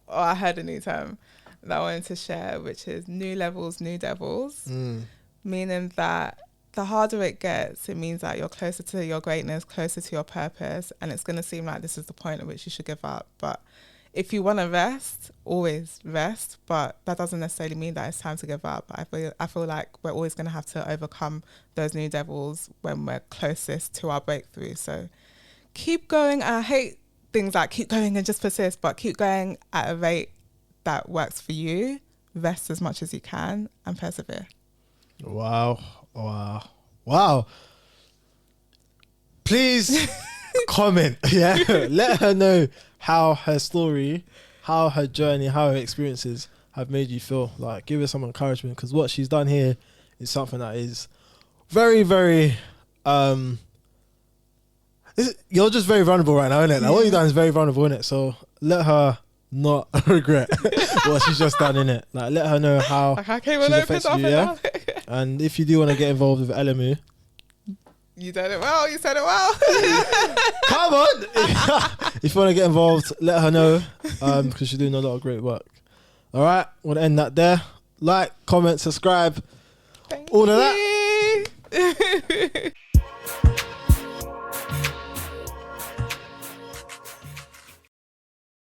or I heard a new term that I wanted to share, which is new levels, new devils. Meaning that the harder it gets, it means that you're closer to your greatness, closer to your purpose, and it's going to seem like this is the point at which you should give up. But if you want to rest, always rest, but that doesn't necessarily mean that it's time to give up. I feel like we're always going to have to overcome those new devils when we're closest to our breakthrough. So keep going. I hate things like keep going and just persist, but keep going at a rate that works for you. Rest as much as you can and persevere.
Wow. Please comment. Yeah. Let her know how her story, how her journey, how her experiences have made you feel. Like, give her some encouragement, because what she's done here is something that is very, very you're just very vulnerable right now, innit? Like, what you've done is very vulnerable, innit? So let her not regret what she's just done, innit? Like, let her know how she's affected you, yeah? And if you do want to get involved with ELIMU,
you did it well. You said it well.
Come on. If you want to get involved, let her know, because she's doing a lot of great work. All right, we'll end that there. Like, comment, subscribe, all of that.